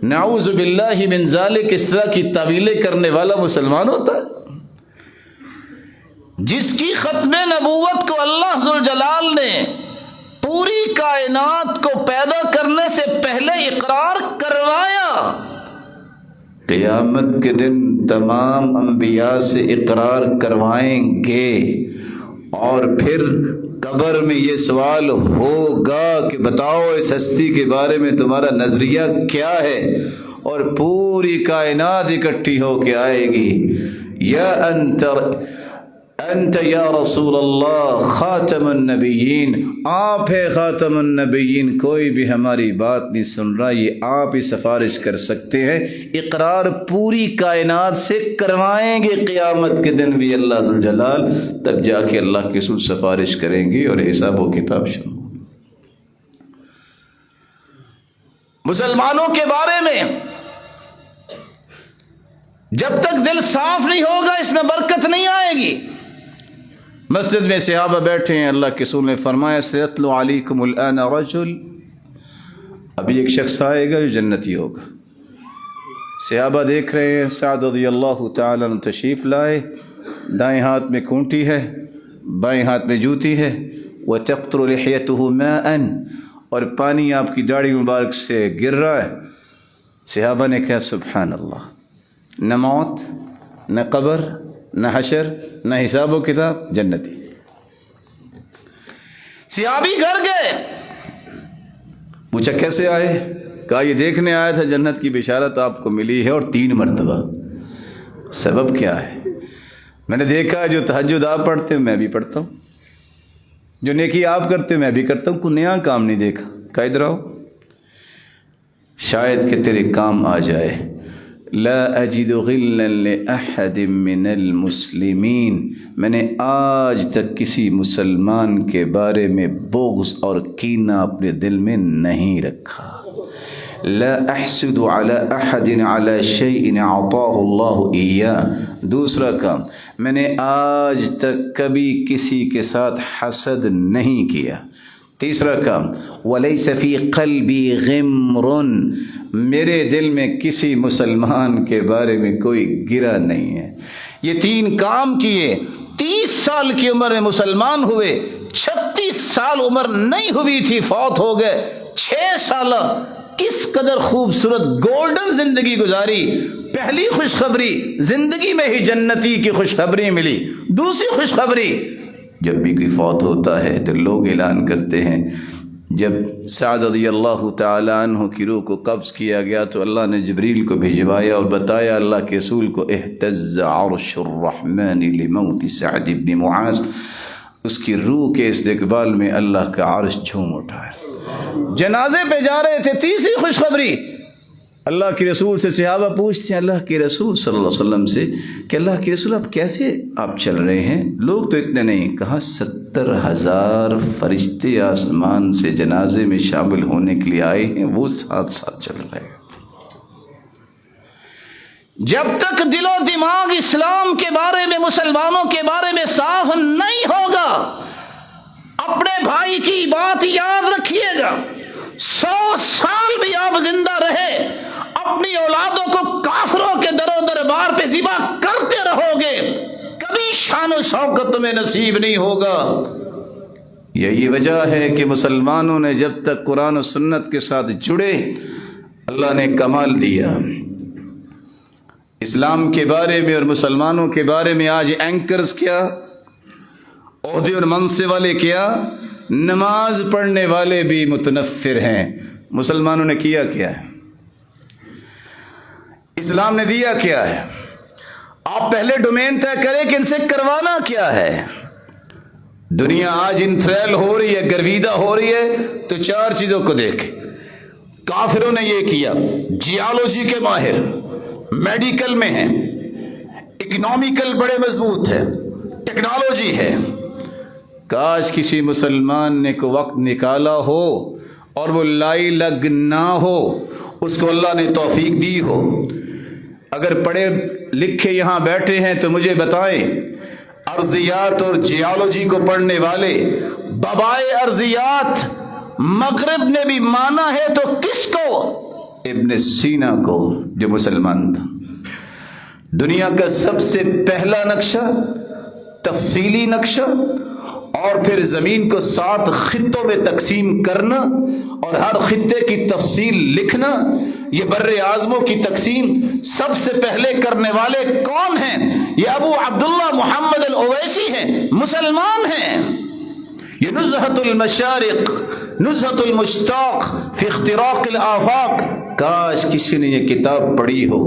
نعوذ باللہ من ذالک، اس طرح کی تعویلیں کرنے والا مسلمان ہوتا ہے؟ جس کی ختم نبوت کو اللہ ذوالجلال نے پوری کائنات کو پیدا کرنے سے پہلے اقرار کروایا، قیامت کے دن تمام انبیاء سے اقرار کروائیں گے، اور پھر قبر میں یہ سوال ہوگا کہ بتاؤ اس ہستی کے بارے میں تمہارا نظریہ کیا ہے، اور پوری کائنات اکٹھی ہو کے آئے گی، یا انت انت یا رسول اللہ خاتم النبیین، آپ ہے خاتم النبیین، کوئی بھی ہماری بات نہیں سن رہا، یہ آپ ہی سفارش کر سکتے ہیں۔ اقرار پوری کائنات سے کروائیں گے قیامت کے دن بھی اللہ ذوالجلال، تب جا کے اللہ کے رسول سفارش کریں گے اور حساب و کتاب شروع۔ مسلمانوں کے بارے میں جب تک دل صاف نہیں ہوگا اس میں برکت نہیں آئے گی۔ مسجد میں صحابہ بیٹھے ہیں، اللہ کے رسول نے فرمایا سیتلو علیکم الآن رجل، ابھی ایک شخص آئے گا جو جنتی ہوگا۔ صحابہ دیکھ رہے ہیں، سعد رضی اللہ تعالیٰ عنہ تشریف لائے، دائیں ہاتھ میں کھونٹی ہے، بائیں ہاتھ میں جوتی ہے، وتقطر لحیتہ ماء، اور پانی آپ کی داڑھی مبارک سے گر رہا ہے۔ صحابہ نے کہا سبحان اللہ، نہ موت، نہ قبر، نہ حشر، نہ حساب و کتاب، جنتی۔ صحابی گھر گئے، پوچھا کیسے آئے؟ کہا یہ دیکھنے آیا تھا جنت کی بشارت آپ کو ملی ہے، اور 3 مرتبہ۔ سبب کیا ہے؟ میں نے دیکھا جو تہجد آپ پڑھتے ہو میں بھی پڑھتا ہوں، جو نیکی آپ کرتے ہو میں بھی کرتا ہوں، کوئی نیا کام نہیں دیکھا۔ کہا ادھر آؤ، شاید کہ تیرے کام آ جائے۔ لا اجد غلا لاحد من المسلمین، میں نے آج تک کسی مسلمان کے بارے میں بغض اور کینہ اپنے دل میں نہیں رکھا۔ لا احسد على احد على شيء اعطاه الله اياه، دوسرا کام، میں نے آج تک کبھی کسی کے ساتھ حسد نہیں کیا۔ تیسرا کام، وَلَيْسَ فِي قَلْبِي غِمْرٌ، میرے دل میں کسی مسلمان کے بارے میں کوئی گرہ نہیں ہے۔ یہ 3 کام کیے، 30 سال کی عمر میں مسلمان ہوئے، 36 سال عمر نہیں ہوئی تھی فوت ہو گئے، 6 سالہ کس قدر خوبصورت گولڈن زندگی گزاری۔ پہلی خوشخبری زندگی میں ہی جنتی کی خوشخبری ملی۔ دوسری خوشخبری، جب بھی کوئی فوت ہوتا ہے تو لوگ اعلان کرتے ہیں، جب سعد رضی اللہ تعالی عنہ کی روح کو قبض کیا گیا تو اللہ نے جبریل کو بھجوایا اور بتایا اللہ کے رسول کو، اہتز عرش الرحمن لموت سعد بن معاذ، اس کی روح کے استقبال میں اللہ کا عرش جھوم اٹھا ہے۔ جنازے پہ جا رہے تھے، تیسری خوشخبری، اللہ کے رسول سے صحابہ پوچھتے ہیں اللہ کے رسول صلی اللہ علیہ وسلم سے کہ اللہ کے رسول اب کیسے آپ چل رہے ہیں؟ لوگ تو اتنے نہیں۔ کہا 70,000 فرشتے آسمان سے جنازے میں شامل ہونے کے لیے آئے ہیں، وہ ساتھ ساتھ چل رہے ہیں۔ جب تک دل و دماغ اسلام کے بارے میں، مسلمانوں کے بارے میں صاف نہیں ہوگا، اپنے بھائی کی بات یاد رکھیے گا، 100 سال بھی آپ زندہ رہے، اپنی اولادوں کو کافروں کے در و دربار پہ ذبح کرتے رہو گے، کبھی شان و شوکت تمہیں نصیب نہیں ہوگا۔ یہی وجہ ہے کہ مسلمانوں نے جب تک قرآن و سنت کے ساتھ جڑے، اللہ نے کمال دیا۔ اسلام کے بارے میں اور مسلمانوں کے بارے میں آج اینکرز کیا، عہدے اور منصب والے کیا، نماز پڑھنے والے بھی متنفر ہیں۔ مسلمانوں نے کیا کیا ہے؟ اسلام نے دیا کیا ہے؟ آپ پہلے ڈومین طے کریں کہ ان سے کروانا کیا ہے۔ دنیا آج انتھریل ہو رہی ہے، گرویدہ ہو رہی ہے، تو 4 چیزوں کو دیکھ۔ کافروں نے یہ کیا، جیالوجی کے ماہر، میڈیکل میں ہیں، اکنامیکل بڑے مضبوط ہے، ٹیکنالوجی ہے۔ کاش کسی مسلمان نے کو وقت نکالا ہو اور وہ لائی لگ نہ ہو، اس کو اللہ نے توفیق دی ہو۔ اگر پڑھے لکھے یہاں بیٹھے ہیں تو مجھے بتائیں، ارضیات اور جیالوجی کو پڑھنے والے بابائے ارضیات مغرب نے بھی مانا ہے تو کس کو؟ ابن سینا کو، جو مسلمان تھا۔ دنیا کا سب سے پہلا نقشہ، تفصیلی نقشہ، اور پھر زمین کو 7 خطوں میں تقسیم کرنا اور ہر خطے کی تفصیل لکھنا، یہ بر اعظموں کی تقسیم سب سے پہلے کرنے والے کون ہیں؟ یہ ابو عبداللہ محمد الاویسی ہیں، مسلمان ہیں۔ یہ نزہۃ المشارق، نزہۃ المشتاق فی اختراق الآفاق، کاش کسی نے یہ کتاب پڑھی ہو۔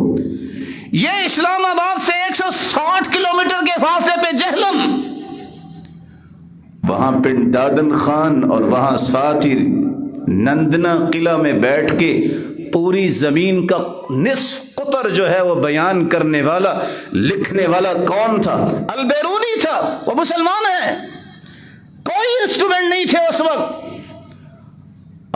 یہ اسلام آباد سے 160 کلومیٹر کے فاصلے پہ جہلم، وہاں پنڈ دادن خان اور وہاں ساتھ ہی نندنا قلعہ میں بیٹھ کے پوری زمین کا نصف قطر جو ہے وہ بیان کرنے والا، لکھنے والا کون تھا؟ البیرونی تھا۔ وہ مسلمان ہے، کوئی انسٹرومنٹ نہیں تھے اس وقت۔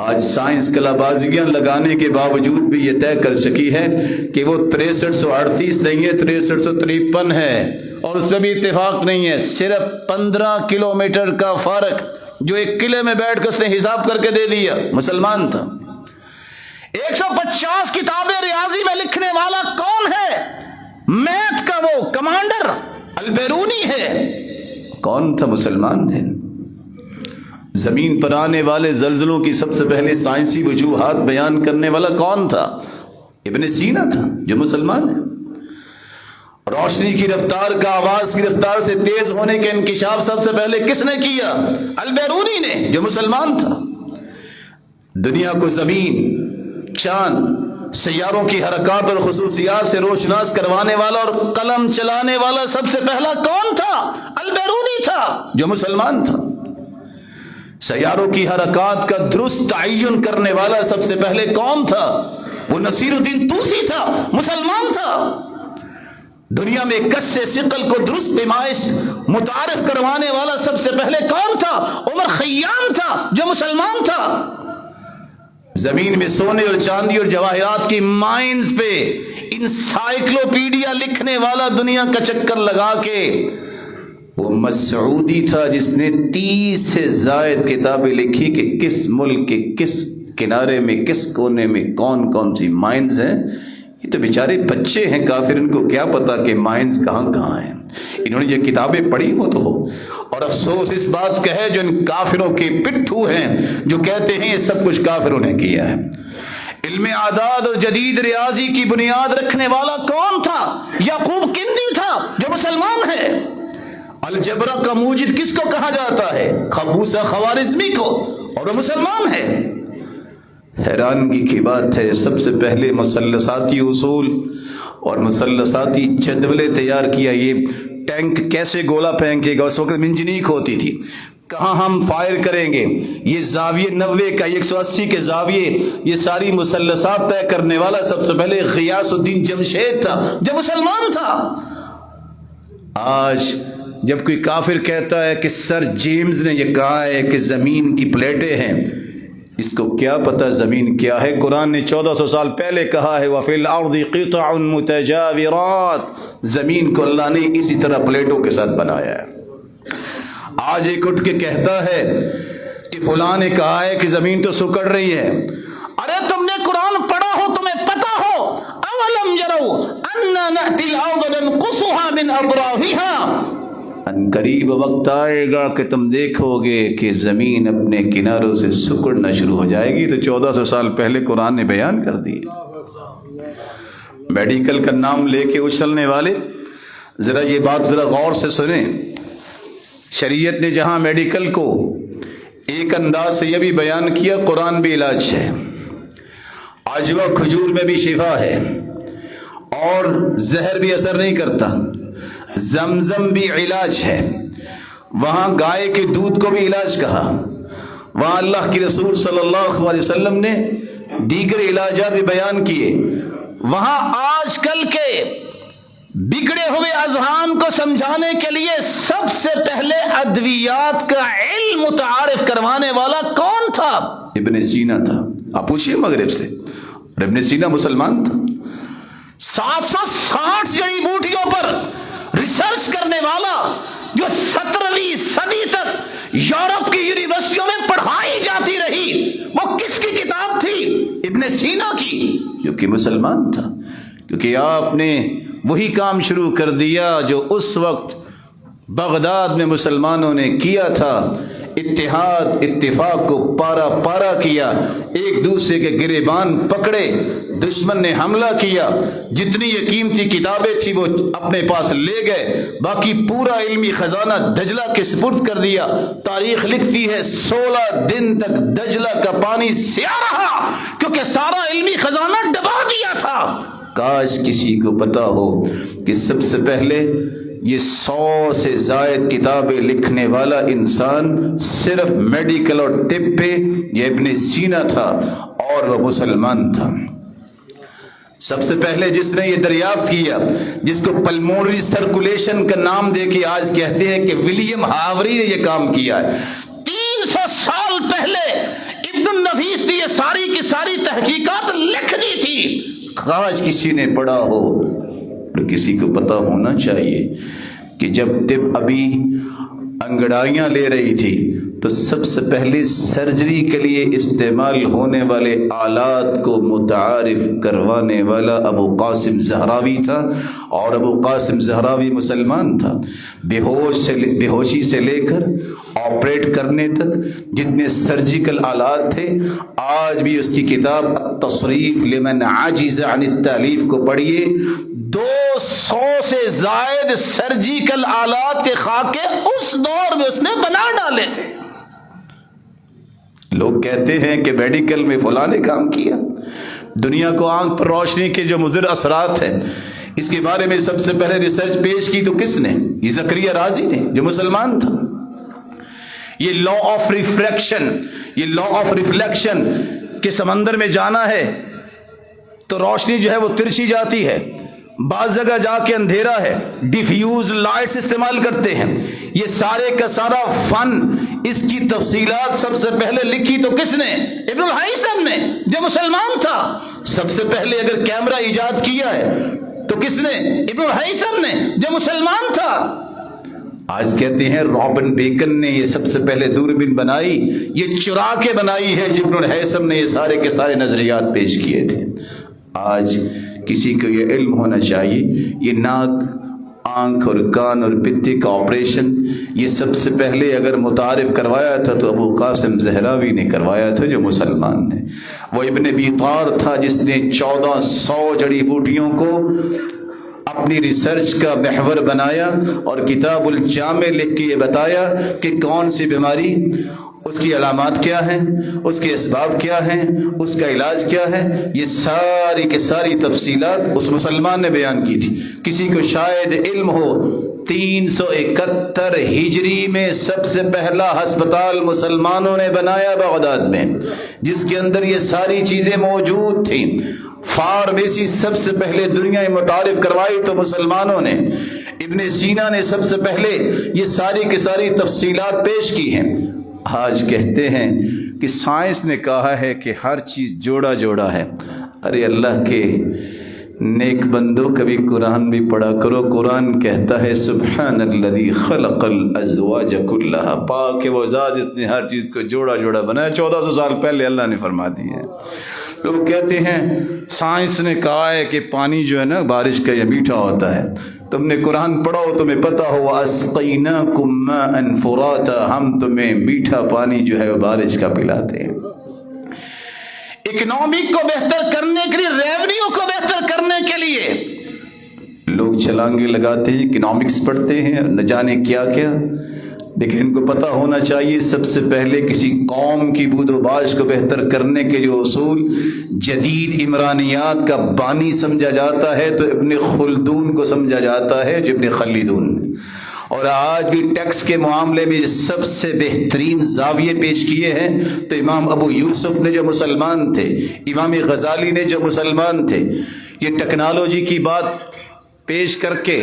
آج سائنس کلا بازیاں لگانے کے باوجود بھی یہ طے کر سکی ہے کہ وہ 6338 نہیں ہے، 6353 ہے، اور اس پہ بھی اتفاق نہیں ہے۔ صرف 15 کلومیٹر کا فرق جو ایک قلعے میں بیٹھ کے اس نے حساب کر کے دے دیا، مسلمان تھا۔ 150 کتابیں ریاضی میں لکھنے والا کون ہے؟ میتھ کا وہ کمانڈر البیرونی ہے۔ کون تھا؟ مسلمان ہے۔ زمین پر آنے والے زلزلوں کی سب سے پہلے سائنسی وجوہات بیان کرنے والا کون تھا؟ ابن سینا تھا، جو مسلمان ہے۔ روشنی کی رفتار کا آواز کی رفتار سے تیز ہونے کے انکشاف سب سے پہلے کس نے کیا؟ البیرونی نے، جو مسلمان تھا۔ دنیا کو زمین، چاند، سیاروں کی حرکات اور خصوصیات سے روشناس کروانے والا اور قلم چلانے والا سب سے پہلا کون تھا؟ البیرونی تھا، جو مسلمان تھا۔ سیاروں کی حرکات کا درست تعین کرنے والا سب سے پہلے کون تھا؟ وہ نصیر الدین طوسی تھا، مسلمان تھا۔ دنیا میں کس ثقل کو درست پیمائش متعارف کروانے والا سب سے پہلے کون تھا؟ عمر خیام تھا، جو مسلمان تھا۔ زمین میں سونے اور چاندی اور جواہرات کی مائنز پہ انسائکلوپیڈیا لکھنے والا دنیا کا چکر لگا کے وہ مسعودی تھا، جس نے 30 سے زائد کتابیں لکھی کہ کس ملک کے کس کنارے میں، کس کونے میں کون کون سی مائنز ہیں۔ یہ تو بیچارے بچے ہیں کافر، ان کو کیا پتا کہ مائنز کہاں کہاں ہیں۔ انہوں نے یہ کتابیں پڑھی ہو تو ہو، اور افسوس اس بات کا ہے جو ان کافروں کے پٹھو ہیں جو کہتے ہیں یہ سب کچھ کافروں نے کیا ہے۔ علم اعداد اور جدید ریاضی کی بنیاد رکھنے والا کون تھا؟ یعقوب کندی تھا، جو مسلمان ہے۔ الجبرا کا موجد کس کو کہا جاتا ہے؟ خبوسہ خوارزمی کو، اور وہ مسلمان ہے۔ حیرانگی کی بات ہے، سب سے پہلے مثلثاتی اصول اور مثلثاتی جدولیں تیار کیا۔ یہ ٹینک کیسے گولا پھینکے گا، اس وقت منجنیق ہوتی تھی، کہاں ہم فائر کریں گے، یہ زاویے 90 کا، 180 کے زاویے، یہ ساری مثلثات طے کرنے والا سب سے پہلے غیاث الدین جمشید تھا، جو مسلمان تھا۔ آج جب کوئی کافر کہتا ہے کہ سر جیمز نے یہ کہا ہے کہ زمین کی پلیٹیں ہیں، اس کو کیا پتہ زمین کیا ہے؟ قرآن نے 1400 سال پہلے کہا ہے وَفِي الْأَرْضِ قِطَعٌ مُتَجَاوِرَاتٌ، زمین کو اللہ نے اسی طرح پلیٹوں کے ساتھ بنایا ہے۔ آج ایک اٹھ کے کہتا ہے کہ فلاں نے کہا ہے کہ زمین تو سکڑ رہی ہے۔ ارے تم نے قرآن پڑھا ہو، تمہیں پتہ ہو، اولم یروا انا نأتی الارض ننقصها من اطرافها، ان قریب وقت آئے گا کہ تم دیکھو گے کہ زمین اپنے کناروں سے سکڑنا شروع ہو جائے گی۔ تو 1400 سال پہلے قرآن نے بیان کر دی۔ میڈیکل کا نام لے کے اچھلنے والے ذرا یہ بات ذرا غور سے سنیں۔ شریعت نے جہاں میڈیکل کو ایک انداز سے یہ بھی بیان کیا قرآن بھی علاج ہے، عجوہ کھجور میں بھی شفا ہے، اور زہر بھی اثر نہیں کرتا، زمزم بھی علاج ہے، وہاں گائے کے دودھ کو بھی علاج کہا، وہاں اللہ کے رسول صلی اللہ علیہ وسلم نے دیگر علاجات بھی بیان کیے، وہاں آج کل کے بگڑے ہوئے اذہان کو سمجھانے کے لیے سب سے پہلے ادویات کا علم متعارف کروانے والا کون تھا؟ ابن سینا تھا۔ آپ پوچھئے مغرب سے، اور ابن سینا مسلمان تھا۔ 760 جڑی بوٹیوں پر ریسرچ کرنے والا جو 17ویں صدی تک یورپ کی یونیورسٹیوں میں پڑھائی جاتی رہی، وہ کس کی کتاب تھی؟ ابن سینا کی، جو کہ مسلمان تھا، کیونکہ آپ نے وہی کام شروع کر دیا جو اس وقت بغداد میں مسلمانوں نے کیا تھا، اتحاد اتفاق کو پارا پارا کیا، ایک دوسرے کے گریبان پکڑے، دشمن نے حملہ کیا، جتنی یہ قیمتی کتابیں تھی وہ اپنے پاس لے گئے، باقی پورا علمی خزانہ دجلہ کے سپرد کر دیا۔ تاریخ لکھتی ہے 16 دن تک دجلہ کا پانی سیاہ رہا، کیونکہ سارا علمی خزانہ ڈبا دیا تھا۔ کاش کسی کو پتا ہو کہ سب سے پہلے یہ 100 سے زائد کتابیں لکھنے والا انسان صرف میڈیکل اور طب پہ یہ ابن سینا تھا اور وہ مسلمان تھا۔ سب سے پہلے جس نے یہ دریافت کیا، جس کو پلمونری سرکولیشن کا نام دے کے آج کہتے ہیں کہ ولیم ہاوری نے یہ کام کیا ہے، 300 سال پہلے ابن النفیس نے یہ ساری کی ساری تحقیقات لکھ دی تھی۔ کاش کسی نے پڑھا ہو۔ تو کسی کو پتہ ہونا چاہیے کہ جب طب ابھی انگڑائیاں لے رہی تھی تو سب سے پہلے سرجری کے لیے استعمال ہونے والے آلات کو متعارف کروانے والا ابو قاسم زہراوی تھا، اور ابو قاسم زہراوی مسلمان تھا۔ بیہوشی سے لے کر آپریٹ کرنے تک جتنے سرجیکل آلات تھے، آج بھی اس کی کتاب تصریف لمن عاجز عن التالیف کو پڑھیے۔ 200 سے زائد سرجیکل آلات کے خاکے اس دور میں اس نے بنا ڈالے تھے۔ لوگ کہتے ہیں کہ میڈیکل میں فلاں نے کام کیا۔ دنیا کو آنکھ پر روشنی کے جو مضر اثرات ہیں، اس کے بارے میں سب سے پہلے ریسرچ پیش کی تو کس نے؟ یہ زکریا رازی نے، جو مسلمان تھا۔ یہ لا آف ریفریکشن، یہ لا آف ریفلیکشن کے سمندر میں جانا ہے تو روشنی جو ہے وہ ترچھی جاتی ہے، بعض جگہ جا کے اندھیرا ہے، ڈیفیوز لائٹس استعمال کرتے ہیں۔ یہ سارے کا سارا فن، اس کی تفصیلات سب سے پہلے لکھی تو کس نے؟ ابن الہیثم نے، جو مسلمان تھا۔ سب سے پہلے اگر کیمرہ ایجاد کیا ہے تو کس نے؟ ابن الہیثم نے، جو مسلمان تھا۔ آج کہتے ہیں رابن بیکن نے یہ سب سے پہلے دوربین بنائی، یہ چرا کے بنائی ہے، ابن الہیثم نے یہ سارے کے سارے نظریات پیش کیے تھے۔ آج کسی کو یہ علم ہونا چاہیے، یہ ناک، آنکھ اور کان اور پتے کا آپریشن یہ سب سے پہلے اگر متعارف کروایا تھا تو ابو قاسم زہراوی نے کروایا تھا، جو مسلمان نے۔ وہ ابن بیطار تھا جس نے 1400 جڑی بوٹیوں کو اپنی ریسرچ کا محور بنایا اور کتاب الجامع لکھ کے یہ بتایا کہ کون سی بیماری، اس کی علامات کیا ہیں، اس کے اسباب کیا ہیں، اس کا علاج کیا ہے، یہ ساری کی ساری تفصیلات اس مسلمان نے بیان کی تھی۔ کسی کو شاید علم ہو 371 ہجری میں سب سے پہلا ہسپتال مسلمانوں نے بنایا بغداد میں، جس کے اندر یہ ساری چیزیں موجود تھیں۔ فارمیسی سب سے پہلے دنیا میں متعارف کروائی تو مسلمانوں نے۔ ابن سینا نے سب سے پہلے یہ ساری کی ساری تفصیلات پیش کی ہیں۔ آج کہتے ہیں کہ سائنس نے کہا ہے کہ ہر چیز جوڑا جوڑا ہے۔ ارے اللہ کے نیک بندوں، کبھی قرآن بھی پڑھا کرو۔ قرآن کہتا ہے سبحان الذی خلق الازواج کلھا، پاک ہے وہ ذات جس نے ہر چیز کو جوڑا جوڑا بنایا۔ 1400 سال پہلے اللہ نے فرما دی ہے۔ لوگ کہتے ہیں سائنس نے کہا ہے کہ پانی جو ہے نا بارش کا یہ میٹھا ہوتا ہے۔ تم نے قرآن پڑھا ہو، تمہیں پتہ ہو وَأَسْقَيْنَاكُمْ مَاءً فُرَاتًا، ہم تمہیں میٹھا پانی جو ہے وہ بارش کا پلاتے ہیں۔ اکنامک کو بہتر کرنے کے لیے، ریونیو کو بہتر کرنے کے لیے لوگ چھلانگے لگاتے ہیں، اکنامکس پڑھتے ہیں، نہ جانے کیا کیا، لیکن ان کو پتہ ہونا چاہیے سب سے پہلے کسی قوم کی بود و باش کو بہتر کرنے کے جو اصول جدید عمرانیات کا بانی سمجھا جاتا ہے تو ابن خلدون کو سمجھا جاتا ہے، جو ابن خلدون۔ اور آج بھی ٹیکس کے معاملے میں سب سے بہترین زاویے پیش کیے ہیں تو امام ابو یوسف نے، جو مسلمان تھے، امام غزالی نے، جو مسلمان تھے۔ یہ ٹیکنالوجی کی بات پیش کر کے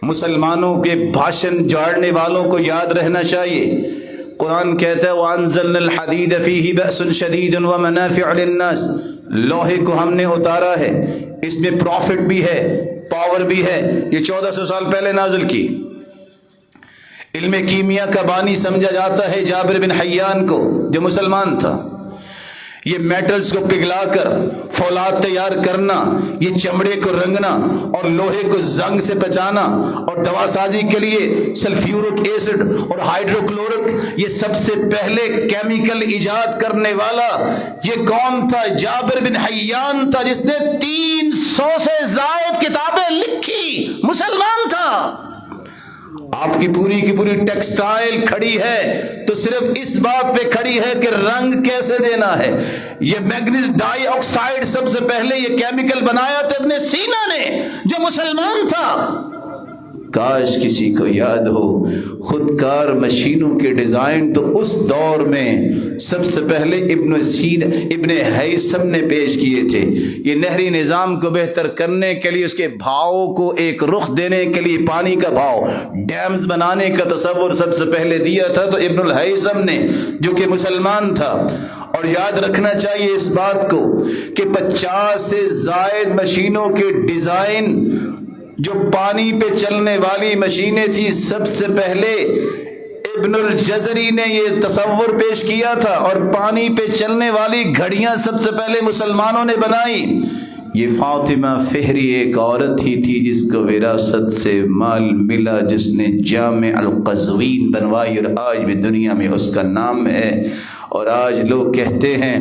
مسلمانوں کے بھاشن جاڑنے والوں کو یاد رہنا چاہیے۔ قرآن کہتا ہے وَأَنزَلْنَا الْحَدِيدَ فِيهِ بَأْسٌ شَدِيدٌ وَمَنَافِعُ لِلنَّاسِ، لوہے کو ہم نے اتارا ہے، اس میں پروفٹ بھی ہے، پاور بھی ہے۔ یہ 1400 سال پہلے نازل کی۔ علم کیمیا کا بانی سمجھا جاتا ہے جابر بن حیان کو، جو مسلمان تھا۔ یہ میٹلز کو پگھلا کر فولاد تیار کرنا، یہ چمڑے کو رنگنا اور لوہے کو زنگ سے بچانا، اور دوا سازی کے لیے سلفیورک ایسڈ اور ہائیڈروکلورک، یہ سب سے پہلے کیمیکل ایجاد کرنے والا یہ کون تھا؟ جابر بن حیان تھا، جس نے 300 سے زائد کتابیں لکھی، مسلمان تھا۔ آپ کی پوری ٹیکسٹائل کھڑی ہے تو صرف اس بات پہ کھڑی ہے کہ رنگ کیسے دینا ہے۔ یہ میگنیز ڈائی آکسائڈ سب سے پہلے یہ کیمیکل بنایا تھا ابن سینا نے، جو مسلمان تھا۔ کاش کسی کو یاد ہو خودکار مشینوں کے ڈیزائن تو اس دور میں سب سے پہلے ابن ہیثم نے پیش کیے تھے۔ یہ نہری نظام کو بہتر کرنے کے لیے، اس کے بہاؤ کو ایک رخ دینے کے لیے، پانی کا بہاؤ، ڈیمز بنانے کا تصور سب سے پہلے دیا تھا تو ابن الہیثم نے، جو کہ مسلمان تھا۔ اور یاد رکھنا چاہیے اس بات کو کہ 50 سے زائد مشینوں کے ڈیزائن جو پانی پہ چلنے والی مشینیں تھی، سب سے پہلے ابن الجزری نے یہ تصور پیش کیا تھا، اور پانی پہ چلنے والی گھڑیاں سب سے پہلے مسلمانوں نے بنائی۔ یہ فاطمہ فہری ایک عورت ہی تھی جس کو وراثت سے مال ملا، جس نے جامع القزوین بنوائی، اور آج بھی دنیا میں اس کا نام ہے۔ اور آج لوگ کہتے ہیں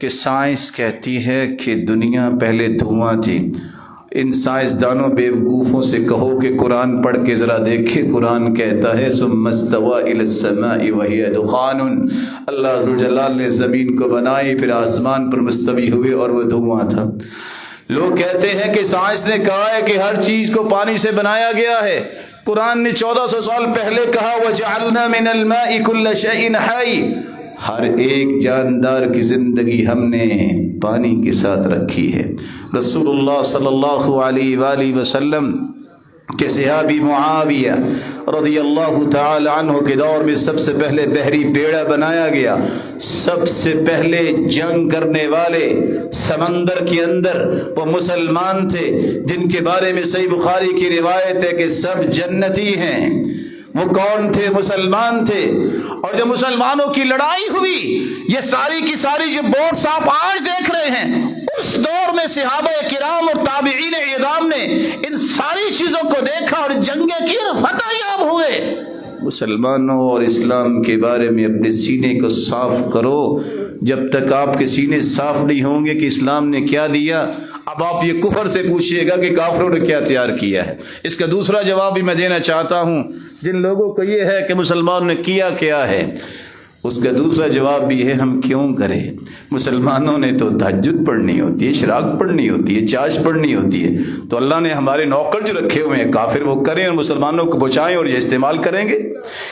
کہ سائنس کہتی ہے کہ دنیا پہلے دھواں تھی۔ ان سائنسدانوں بیوقوفوں سے کہو کہ قرآن پڑھ کے ذرا دیکھے، قرآن کہتا ہے ثم استوى الى السماء وهي دخان، اللہ ذوالجلال نے زمین کو بنائی، پھر آسمان پر مستوی ہوئے اور وہ دھواں تھا۔ لوگ کہتے ہیں کہ سائنس نے کہا ہے کہ ہر چیز کو پانی سے بنایا گیا ہے، قرآن نے 1400 سال پہلے کہا وَجَعَلْنَا مِنَ الْمَاءِ كُلَّ شَيْءٍ حَيٍّ، ہر ایک جاندار کی زندگی ہم نے پانی کے ساتھ رکھی ہے۔ رسول اللہ صلی اللہ علیہ وآلہ وسلم کے صحابی معاویہ رضی اللہ تعالی عنہ کے دور میں سب سے پہلے بحری بیڑا بنایا گیا۔ سب سے پہلے جنگ کرنے والے سمندر کے اندر وہ مسلمان تھے، جن کے بارے میں صحیح بخاری کی روایت ہے کہ سب جنتی ہیں۔ وہ کون تھے؟ مسلمان تھے۔ اور جب مسلمانوں کی لڑائی ہوئی، یہ ساری کی ساری جو بوٹس آپ آج دیکھ رہے ہیں، اس دور میں صحابہ کرام اور تابعین اعظام نے ان ساری چیزوں کو دیکھا اور جنگیں کی اور فتح یاب ہوئے۔ مسلمانوں اور اسلام کے بارے میں اپنے سینے کو صاف کرو۔ جب تک آپ کے سینے صاف نہیں ہوں گے کہ اسلام نے کیا دیا، اب آپ یہ کفر سے پوچھیے گا کہ کافروں نے کیا تیار کیا ہے۔ اس کا دوسرا جواب بھی میں دینا چاہتا ہوں جن لوگوں کو یہ ہے کہ مسلمانوں نے کیا کیا ہے، اس کا دوسرا جواب بھی ہے ہم کیوں کریں۔ مسلمانوں نے تو تہجد پڑھنی ہوتی ہے، اشراق پڑھنی ہوتی ہے، چاش پڑھنی ہوتی ہے، تو اللہ نے ہمارے نوکر جو رکھے ہوئے ہیں کافر، وہ کریں اور مسلمانوں کو بچائیں اور یہ استعمال کریں گے۔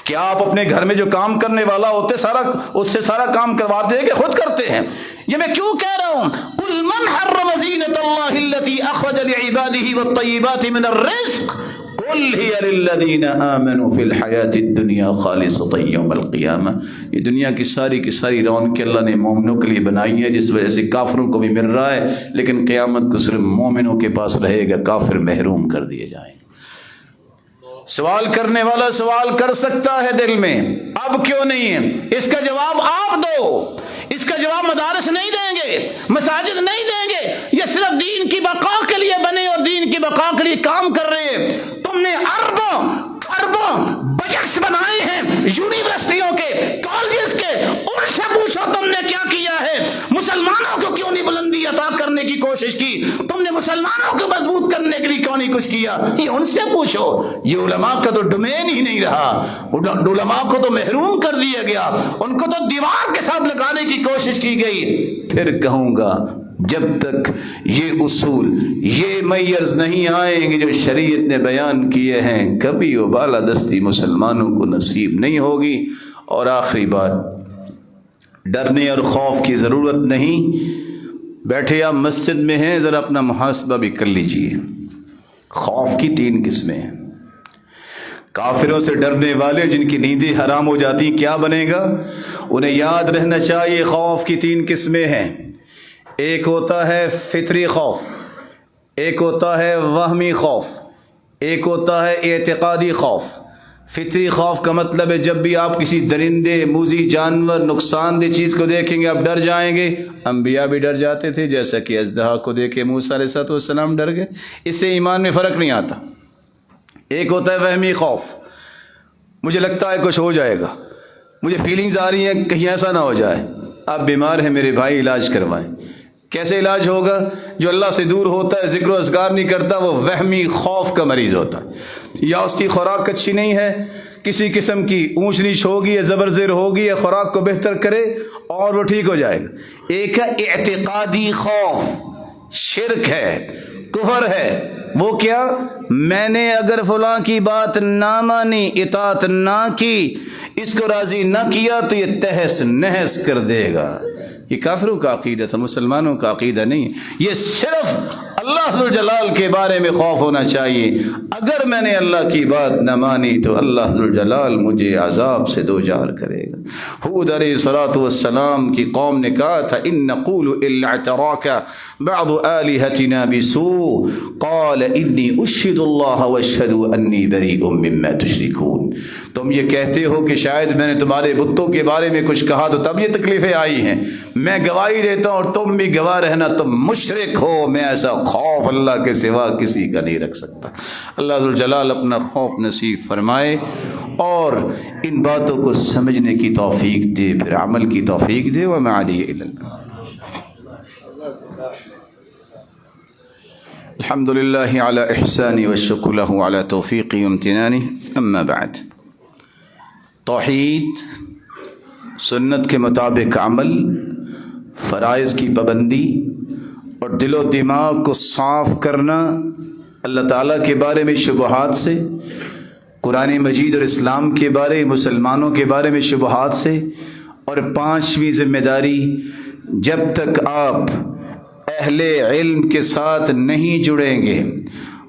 کیا آپ اپنے گھر میں جو کام کرنے والا ہوتے اس سے سارا کام کرواتے ہیں کہ خود کرتے ہیں؟ یہ میں کیوں کہہ رہا ہوں؟ قل من حرم زینۃ اللہ التي اخرج لعباده والطیبات من الرزق قل هي للذین آمنوا فی الحیاۃ الدنیا خالصۃ یوم القیامہ۔ یہ دنیا کی ساری رونق اللہ نے مومنوں کے لیے بنائی ہے، جس وجہ سے کافروں کو بھی مل رہا ہے، لیکن قیامت کو صرف مومنوں کے پاس رہے گا، کافر محروم کر دیے جائیں گے۔ سوال کرنے والا سوال کر سکتا ہے دل میں، اب کیوں نہیں ہے؟ اس کا جواب آپ دو۔ اس کا جواب مدارس نہیں دیں گے، مساجد نہیں دیں گے۔ یہ صرف دین کی بقا کے لیے بنے اور دین کی بقا کے لیے کام کر رہے ہیں۔ تم نے اربوں خربوں بجٹس بنائے ہیں یونیورسٹیوں کے، کالجز کے، ان سے پوچھو تم نے کیا کیا ہے؟ مسلمانوں کو کیوں نہیں بلندی عطا کرنے کی کوشش کی؟ تم نے مسلمانوں کو مضبوط کرنے کے لیے کیوں نہیں کچھ کیا؟ یہ ان سے پوچھو۔ یہ علماء کا تو ڈومین ہی نہیں رہا، علماء کو تو محروم کر دیا گیا، ان کو تو دیوار کے ساتھ لگانے کی کوشش کی گئی۔ پھر کہوں گا جب تک یہ اصول، یہ میئرز نہیں آئیں گے جو شریعت نے بیان کیے ہیں، کبھی وہ بالادستی مسلمانوں کو نصیب نہیں ہوگی۔ اور آخری بات، ڈرنے اور خوف کی ضرورت نہیں۔ بیٹھے آپ مسجد میں ہیں، ذرا اپنا محاسبہ بھی کر لیجئے۔ خوف کی 3 قسمیں ہیں۔ کافروں سے ڈرنے والے جن کی نیندیں حرام ہو جاتی، کیا بنے گا؟ انہیں یاد رہنا چاہیے خوف کی 3 قسمیں ہیں۔ ایک ہوتا ہے فطری خوف، ایک ہوتا ہے وہمی خوف، ایک ہوتا ہے اعتقادی خوف۔ فطری خوف کا مطلب ہے جب بھی آپ کسی درندے، موذی جانور، نقصان دہ چیز کو دیکھیں گے آپ ڈر جائیں گے۔ انبیاء بھی ڈر جاتے تھے، جیسا کہ اژدہا کو دیکھ کے موسیٰ علیہ السلام ڈر گئے۔ اس سے ایمان میں فرق نہیں آتا۔ ایک ہوتا ہے وہمی خوف، مجھے لگتا ہے کچھ ہو جائے گا، مجھے فیلنگز آ رہی ہیں کہیں ایسا نہ ہو جائے۔ آپ بیمار ہیں میرے بھائی، علاج کروائیں۔ کیسے علاج ہوگا؟ جو اللہ سے دور ہوتا ہے، ذکر و اذکار نہیں کرتا، وہ وہمی خوف کا مریض ہوتا ہے۔ یا اس کی خوراک اچھی نہیں ہے، کسی قسم کی اونچ نیچ ہوگی یا زبر زیر ہوگی یا خوراک کو بہتر کرے اور وہ ٹھیک ہو جائے گا۔ ایک ہے اعتقادی خوف، شرک ہے، کفر ہے۔ وہ کیا؟ میں نے اگر فلاں کی بات نہ مانی، اطاعت نہ کی، اس کو راضی نہ کیا تو یہ تہس نہس کر دے گا۔ یہ کافروں کا عقیدہ تھا، مسلمانوں کا عقیدہ نہیں۔ یہ صرف اللہ ذوالجلال کے بارے میں خوف ہونا چاہیے، اگر میں نے اللہ کی بات نہ مانی تو اللہ ذوالجلال مجھے عذاب سے دوچار کرے گا۔ ہود علیہ الصلوۃ والسلام کی قوم نے کہا تھا ان نقول الا اعتراک بعض آلهتنا بسوء قال انی اشهد اللہ واشهد انی بریء مما تشرکون۔ تم یہ کہتے ہو کہ شاید میں نے تمہارے بتوں کے بارے میں کچھ کہا تو تب یہ تکلیفیں آئی ہیں، میں گواہی دیتا ہوں اور تم بھی گواہ رہنا، تم مشرک ہو، میں ایسا خوف اللہ کے سوا کسی کا نہیں رکھ سکتا۔ اللہ ذوالجلال اپنا خوف نصیب فرمائے اور ان باتوں کو سمجھنے کی توفیق دے، پھر عمل کی توفیق دے۔ وما علی الا اللہ۔ الحمد للہ علی احسانی والشکر له علی توفیقی وامتنانی، اما بعد۔ توحید، سنت کے مطابق عمل، فرائض کی پابندی اور دل و دماغ کو صاف کرنا اللہ تعالیٰ کے بارے میں شبہات سے، قرآن مجید اور اسلام کے بارے، مسلمانوں کے بارے میں شبہات سے، اور پانچویں ذمہ داری، جب تک آپ اہل علم کے ساتھ نہیں جڑیں گے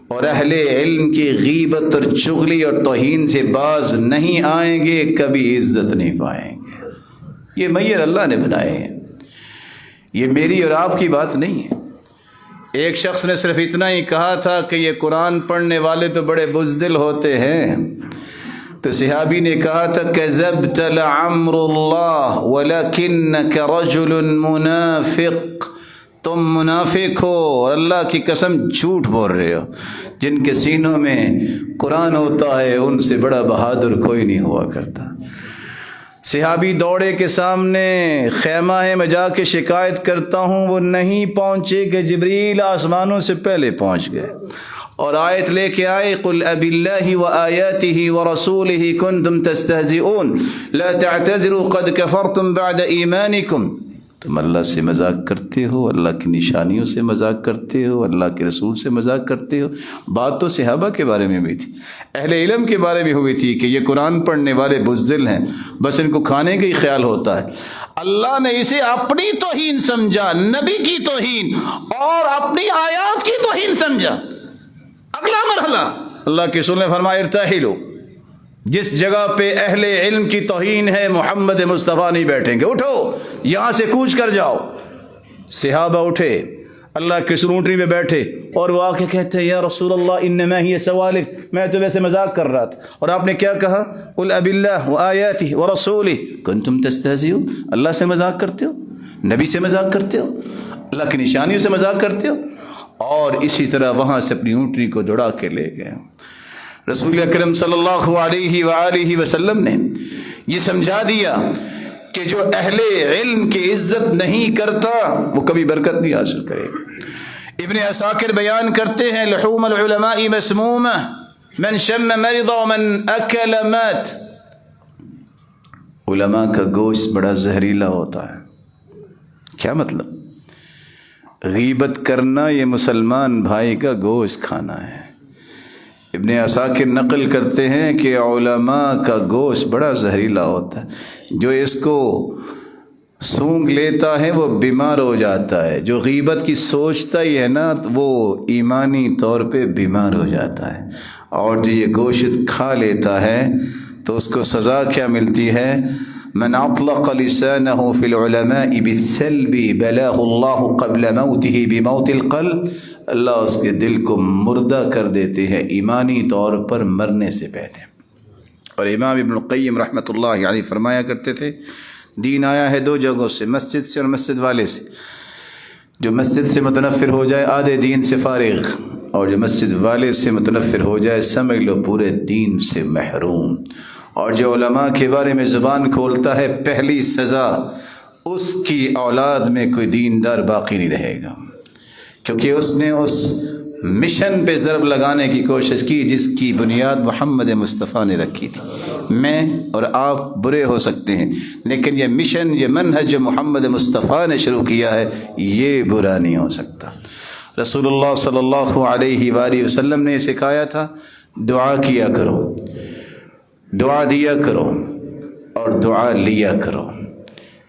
اور اہل علم کی غیبت اور چغلی اور توہین سے باز نہیں آئیں گے، کبھی عزت نہیں پائیں گے۔ یہ معیار اللہ نے بنائے ہیں، یہ میری اور آپ کی بات نہیں ہے۔ ایک شخص نے صرف اتنا ہی کہا تھا کہ یہ قرآن پڑھنے والے تو بڑے بزدل ہوتے ہیں، تو صحابی نے کہا تھا کذبت لعمر اللہ ولکنک رجل منافق، تم منافق ہو اور اللہ کی قسم جھوٹ بول رہے ہو۔ جن کے سینوں میں قرآن ہوتا ہے ان سے بڑا بہادر کوئی نہیں ہوا کرتا۔ صحابی دوڑے کے سامنے خیمہ ہے، میں جا کے شکایت کرتا ہوں، وہ نہیں پہنچے کہ جبریل آسمانوں سے پہلے پہنچ گئے اور آیت لے کے آئے قل اب اللہ وآیاتہ ورسولہ کنتم تستہزئون لا تعتذروا قد کفرتم بعد ایمانکم۔ تم اللہ سے مذاق کرتے ہو، اللہ کی نشانیوں سے مذاق کرتے ہو، اللہ کے رسول سے مذاق کرتے ہو۔ بات تو صحابہ کے بارے میں ہوئی تھی، اہل علم کے بارے میں ہوئی تھی کہ یہ قرآن پڑھنے والے بزدل ہیں، بس ان کو کھانے کا ہی خیال ہوتا ہے۔ اللہ نے اسے اپنی توہین سمجھا، نبی کی توہین اور اپنی آیات کی توہین سمجھا۔ اگلا مرحلہ اللہ کے رسول نے فرمایا ارتحلوا، جس جگہ پہ اہل علم کی توہین ہے محمد مصطفیٰ نہیں بیٹھیں گے، اٹھو یہاں سے کوچ کر جاؤ۔ صحابہ اٹھے، اللہ کے اونٹنی پہ بیٹھے اور وہ آ کے کہتے ہیں یا رسول اللہ انما ہی سوالک، میں تو ویسے مذاق کر رہا تھا۔ اور آپ نے کیا کہا قل اب اللہ وآیاتہ ورسولہ کنتم تستہزئون، اللہ سے مذاق کرتے ہو، نبی سے مذاق کرتے ہو، اللہ کی نشانیوں سے مذاق کرتے ہو۔ اور اسی طرح وہاں سے اپنی اونٹنی کو دوڑا کے لے گئے۔ رسول اکرم صلی اللہ علیہ وآلہ وسلم نے یہ سمجھا دیا کہ جو اہل علم کی عزت نہیں کرتا وہ کبھی برکت نہیں حاصل کرے گا۔ ابن عساکر بیان کرتے ہیں لحوم العلماء مسمومہ من شم مرض ومن اکل مات، علماء کا گوشت بڑا زہریلا ہوتا ہے۔ کیا مطلب؟ غیبت کرنا یہ مسلمان بھائی کا گوشت کھانا ہے۔ ابن عساکر نقل کرتے ہیں کہ علماء کا گوشت بڑا زہریلا ہوتا ہے، جو اس کو سونگھ لیتا ہے وہ بیمار ہو جاتا ہے، جو غیبت کی سوچتا ہی ہے نا وہ ایمانی طور پہ بیمار ہو جاتا ہے، اور جو یہ گوشت کھا لیتا ہے تو اس کو سزا کیا ملتی ہے؟ من اطلق لسانه في العلماء بالسلب بلاه الله قبل موته بموت القلب، اللہ اس کے دل کو مردہ کر دیتے ہیں ایمانی طور پر مرنے سے پہلے۔ اور امام ابن القیم رحمۃ اللہ علیہ فرمایا کرتے تھے دین آیا ہے دو جگہوں سے، مسجد سے اور مسجد والے سے۔ جو مسجد سے متنفر ہو جائے آدھے دین سے فارغ، اور جو مسجد والے سے متنفر ہو جائے سمجھ لو پورے دین سے محروم۔ اور جو علماء کے بارے میں زبان کھولتا ہے پہلی سزا اس کی اولاد میں کوئی دیندار باقی نہیں رہے گا، کیونکہ اس نے اس مشن پہ ضرب لگانے کی کوشش کی جس کی بنیاد محمد مصطفیٰ نے رکھی تھی۔ میں اور آپ برے ہو سکتے ہیں، لیکن یہ مشن، یہ منہج جو محمد مصطفیٰ نے شروع کیا ہے، یہ برا نہیں ہو سکتا۔ رسول اللہ صلی اللہ علیہ وآلہ وسلم نے سکھایا تھا، دعا کیا کرو، دعا دیا کرو اور دعا لیا کرو۔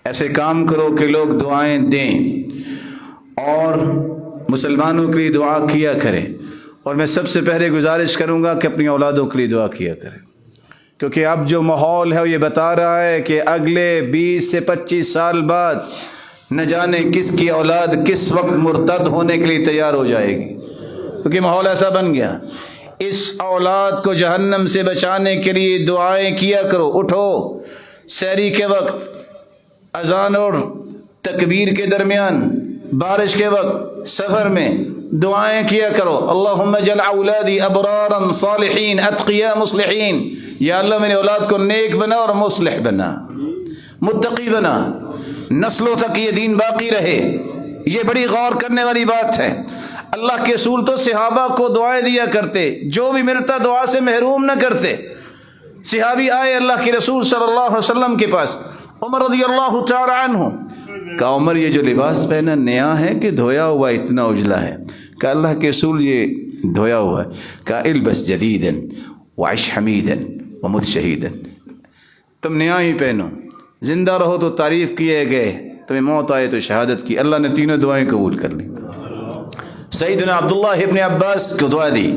ایسے کام کرو کہ لوگ دعائیں دیں اور مسلمانوں کے لیے دعا کیا کریں۔ اور میں سب سے پہلے گزارش کروں گا کہ اپنی اولادوں کے لیے دعا کیا کریں، کیونکہ اب جو ماحول ہے وہ یہ بتا رہا ہے کہ اگلے 20 سے 25 سال بعد نہ جانے کس کی اولاد کس وقت مرتد ہونے کے لیے تیار ہو جائے گی، کیونکہ ماحول ایسا بن گیا۔ اس اولاد کو جہنم سے بچانے کے لیے دعائیں کیا کرو۔ اٹھو سحری کے وقت، اذان اور تکبیر کے درمیان، بارش کے وقت، سفر میں دعائیں کیا کرو۔ اللہم اجعل اولادی ابرارا صالحین اتقیاء مصلحین، یا اللہ میری اولاد کو نیک بنا اور مصلح بنا، متقی بنا، نسلوں تک یہ دین باقی رہے۔ یہ بڑی غور کرنے والی بات ہے۔ اللہ کے رسول تو صحابہ کو دعائیں دیا کرتے، جو بھی ملتا دعا سے محروم نہ کرتے۔ صحابی آئے اللہ کے رسول صلی اللہ علیہ وسلم کے پاس، عمر رضی اللہ تعالی عنہ، کہا عمر یہ جو لباس پہنا نیا ہے کہ دھویا ہوا اتنا اجلا ہے؟ کہا اللہ کے رسول یہ دھویا ہوا ہے۔ کہا البس جدیدا وعش حمیدا ومت شہیدا، تم نیا ہی پہنو، زندہ رہو تو تعریف کیے گئے، تمہیں موت آئے تو شہادت کی۔ اللہ نے تینوں دعائیں قبول کر لیں۔ سیدنا عبداللہ ابن عباس کو دعا دی،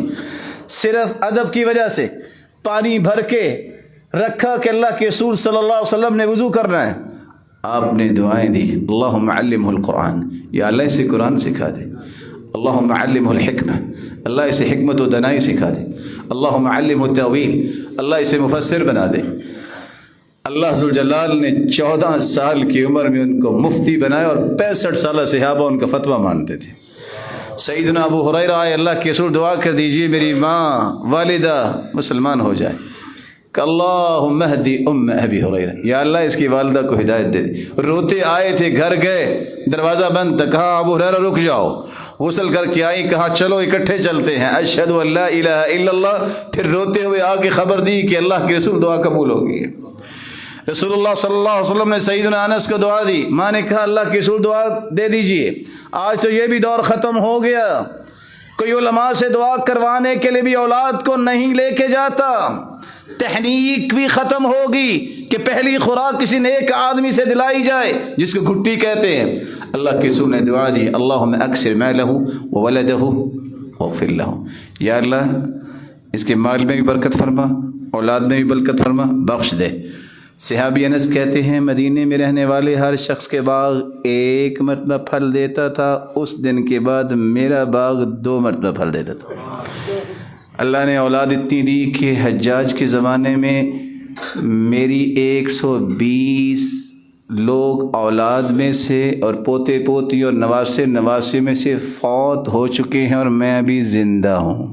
صرف ادب کی وجہ سے پانی بھر کے رکھا کہ اللہ کے رسول صلی اللہ علیہ وسلم نے وضو کرنا ہے، آپ نے دعائیں دی۔ اللہم علمہ القرآن، یا اللہ اسے قرآن سکھا دے۔ اللہم علمہ الحکمہ، اللہ اسے حکمت و دانائی سکھا دے۔ اللہم علمہ التاویل، اللہ اسے مفسر بنا دے۔ اللہ ذوالجلال نے 14 سال کی عمر میں ان کو مفتی بنایا اور 65 سالہ صحابہ ان کا فتویٰ مانتے تھے۔ سیدنا ابو ہریرہ آئے، اللہ کے رسول دعا کر دیجئے میری ماں والدہ مسلمان ہو جائے۔ کہ اللہم اہدی ام ابی ہریرہ، یا اللہ اس کی والدہ کو ہدایت دے دے۔ روتے آئے تھے، گھر گئے، دروازہ بند تھا، کہا ابو ہریرہ رک جاؤ، غسل کر کے آئی، کہا چلو اکٹھے چلتے ہیں، اشہد ان لا الہ الا اللہ۔ پھر روتے ہوئے آ کے خبر دی کہ اللہ کے رسول دعا قبول ہو گئی۔ رسول اللہ صلی اللہ علیہ وسلم نے سیدنا انس کو دعا دی، ماں نے کہا اللہ کے رسول دعا دے دیجئے۔ آج تو یہ بھی دور ختم ہو گیا، کوئی علماء سے دعا کروانے کے لیے بھی اولاد کو نہیں لے کے جاتا۔ تحنیک بھی ختم ہوگی کہ پہلی خوراک کسی نیک آدمی سے دلائی جائے جس کو گھٹی کہتے ہیں۔ اللہ کے رسول نے دعا دی، اللہم اکثر مالہ وولدہ واغفر لہ، یا اللہ اس کے مال میں بھی برکت فرما، اولاد میں بھی برکت فرما، بخش دے۔ صحابی انس کہتے ہیں مدینے میں رہنے والے ہر شخص کے باغ 1 مرتبہ پھل دیتا تھا، اس دن کے بعد میرا باغ 2 مرتبہ پھل دیتا تھا۔ اللہ نے اولاد اتنی دی کہ حجاج کے زمانے میں میری 120 لوگ اولاد میں سے اور پوتے پوتی اور نواسے نواسے میں سے فوت ہو چکے ہیں اور میں ابھی زندہ ہوں۔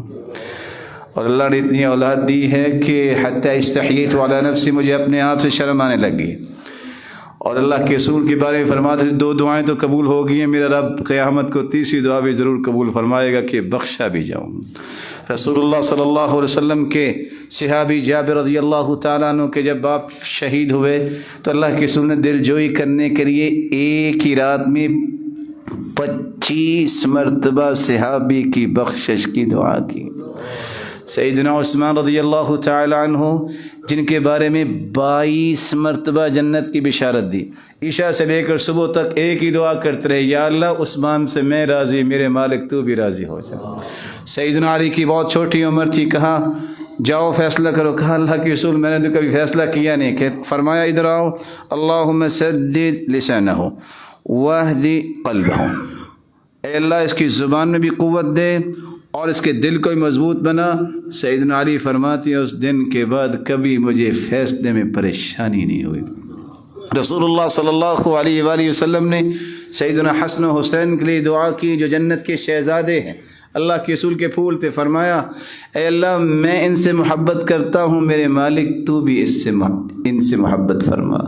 اور اللہ نے اتنی اولاد دی ہے کہ حتی استحییت علی نفسی، مجھے اپنے آپ سے شرم آنے لگی۔ اور اللہ کے رسول کے بارے میں فرماتے ہیں 2 دعائیں تو قبول ہو گئی ہیں، میرا رب قیامت کو 3ری دعا بھی ضرور قبول فرمائے گا کہ بخشا بھی جاؤں۔ رسول اللہ صلی اللہ علیہ وسلم کے صحابی جابر رضی اللہ تعالیٰ عنہ کے جب باپ شہید ہوئے تو اللہ کے رسول نے دل جوئی کرنے کے لیے ایک ہی رات میں 25 مرتبہ صحابی کی بخشش کی دعا کی۔ سیدنا عثمان رضی اللہ تعالی عنہ جن کے بارے میں 22 مرتبہ جنت کی بشارت دی، عشاء سے لے کر صبح تک ایک ہی دعا کرتے رہے، یا اللہ عثمان سے میں راضی، میرے مالک تو بھی راضی ہو جا۔ سیدنا علی کی بہت چھوٹی عمر تھی، کہا جاؤ فیصلہ کرو، کہا اللہ کے رسول میں نے تو کبھی فیصلہ کیا نہیں، کہ فرمایا ادھر آؤ، اللہم سدد لسانہ واہدی قلبہ، اے اللہ اس کی زبان میں بھی قوت دے اور اس کے دل کو بھی مضبوط بنا۔ سیدنا علی فرماتی ہیں اس دن کے بعد کبھی مجھے فیصلے میں پریشانی نہیں ہوئی۔ رسول اللہ صلی اللہ علیہ وآلہ وسلم نے سیدنا حسن و حسین کے لیے دعا کی جو جنت کے شہزادے ہیں۔ اللہ کے رسول کے پھول تھے. فرمایا اے اللہ میں ان سے محبت کرتا ہوں میرے مالک تو بھی ان سے محبت فرما,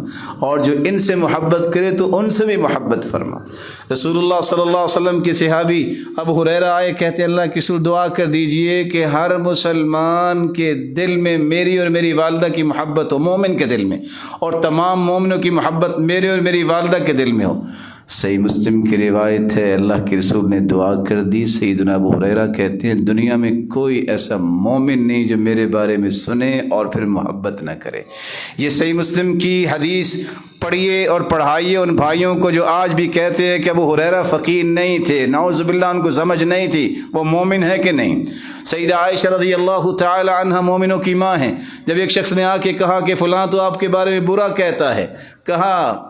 اور جو ان سے محبت کرے تو ان سے بھی محبت فرما. رسول اللہ صلی اللہ علیہ وسلم کے صحابی ابو ہریرہ آئے, کہتے اللہ کے رسول دعا کر دیجئے کہ ہر مسلمان کے دل میں میری اور میری والدہ کی محبت ہو, مومن کے دل میں, اور تمام مومنوں کی محبت میرے اور میری والدہ کے دل میں ہو. صحیح مسلم کی روایت ہے, اللہ کے رسول نے دعا کر دی. سیدنا ابو ہریرہ کہتے ہیں دنیا میں کوئی ایسا مومن نہیں جو میرے بارے میں سنے اور پھر محبت نہ کرے. یہ صحیح مسلم کی حدیث پڑھیے اور پڑھائیے ان بھائیوں کو جو آج بھی کہتے ہیں کہ ابو ہریرہ فقیر نہیں تھے, نعوذ باللہ ان کو سمجھ نہیں تھی, وہ مومن ہے کہ نہیں. سیدہ عائشہ رضی اللہ تعالی عنہ مومنوں کی ماں ہیں. جب ایک شخص نے آ کے کہا کہ فلاں تو آپ کے بارے میں برا کہتا ہے, کہا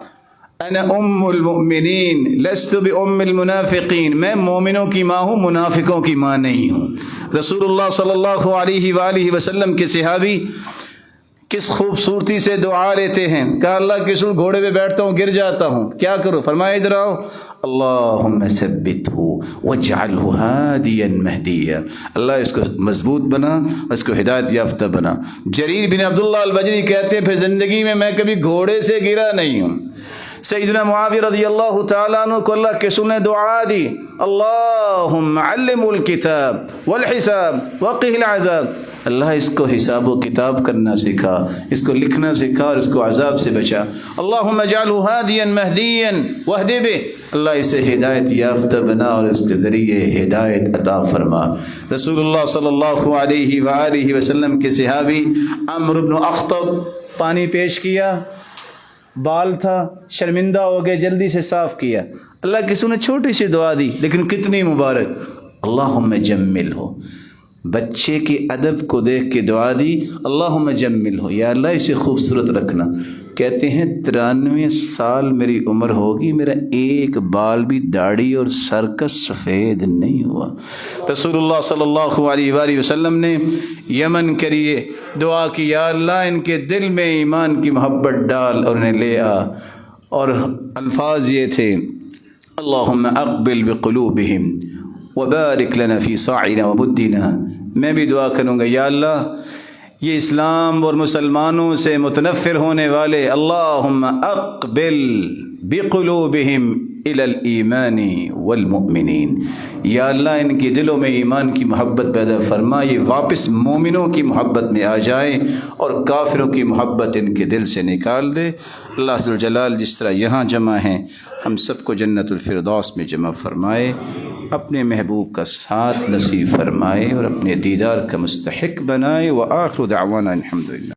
انا ام المؤمنین لست بام المنافقین, میں مومنوں کی ماں ہوں, منافقوں کی ماں نہیں ہوں. رسول اللہ صلی اللہ علیہ وآلہ وسلم کے صحابی کس خوبصورتی سے دعا لیتے ہیں. کہا اللہ کے رسول گھوڑے پہ بیٹھتا ہوں گر جاتا ہوں, کیا کروں؟ فرمایا ادھر آؤ, اللہم ثبتہ واجعلہ ہادیا مہدیا, اللہ اس کو مضبوط بنا, اس کو ہدایت یافتہ بنا. جریر بن عبداللہ البجلی کہتے ہیں پھر زندگی میں میں کبھی گھوڑے سے گرا نہیں ہوں. سیدنا معاویہ رضی اللہ تعالیٰ عنہ کو اللہ کے رسول نے دعا دی, اللہم علمہ الکتاب والحساب وقہ العذاب, اللہ اس کو حساب و کتاب کرنا سکھا, اس کو لکھنا سکھا اور اس کو عذاب سے بچا. اللہم اجعلہ ہادیا مہدیا واہد بہ, اللہ اسے ہدایت یافتہ بنا اور اس کے ذریعے ہدایت عطا فرما. رسول اللہ صلی اللہ علیہ وآلہ وسلم کے صحابی عمرو بن اخطب, پانی پیش کیا, بال تھا, شرمندہ ہو گئے, جلدی سے صاف کیا. اللہ کے رسول نے چھوٹی سی دعا دی لیکن کتنی مبارک, اللہم جمل ہو. بچے کی ادب کو دیکھ کے دعا دی, اللہم جمل ہو, یا اللہ اسے خوبصورت رکھنا. کہتے ہیں 93 سال میری عمر ہوگی, میرا ایک بال بھی داڑھی اور سر کا سفید نہیں ہوا. رسول اللہ صلی اللہ علیہ وآلہ وسلم نے یمن کے لیے دعا کی, یا اللہ ان کے دل میں ایمان کی محبت ڈال اور انہیں لے آ. اور الفاظ یہ تھے, اللہم اقبل بقلوبہم وبارک لنا فی صاعنا ومدنا. میں بھی دعا کروں گا, یا اللہ یہ اسلام اور مسلمانوں سے متنفر ہونے والے, اللہم اقبل بقلوبہم الی الایمان والمؤمنین, یا اللہ ان کے دلوں میں ایمان کی محبت پیدا فرما, یہ واپس مومنوں کی محبت میں آ جائیں اور کافروں کی محبت ان کے دل سے نکال دے. اللہ ذو الجلال جس طرح یہاں جمع ہیں ہم سب کو جنت الفردوس میں جمع فرمائے, اپنے محبوب کا ساتھ نصیب فرمائے اور اپنے دیدار کا مستحق بنائے. وآخر دعوانا الحمدللہ.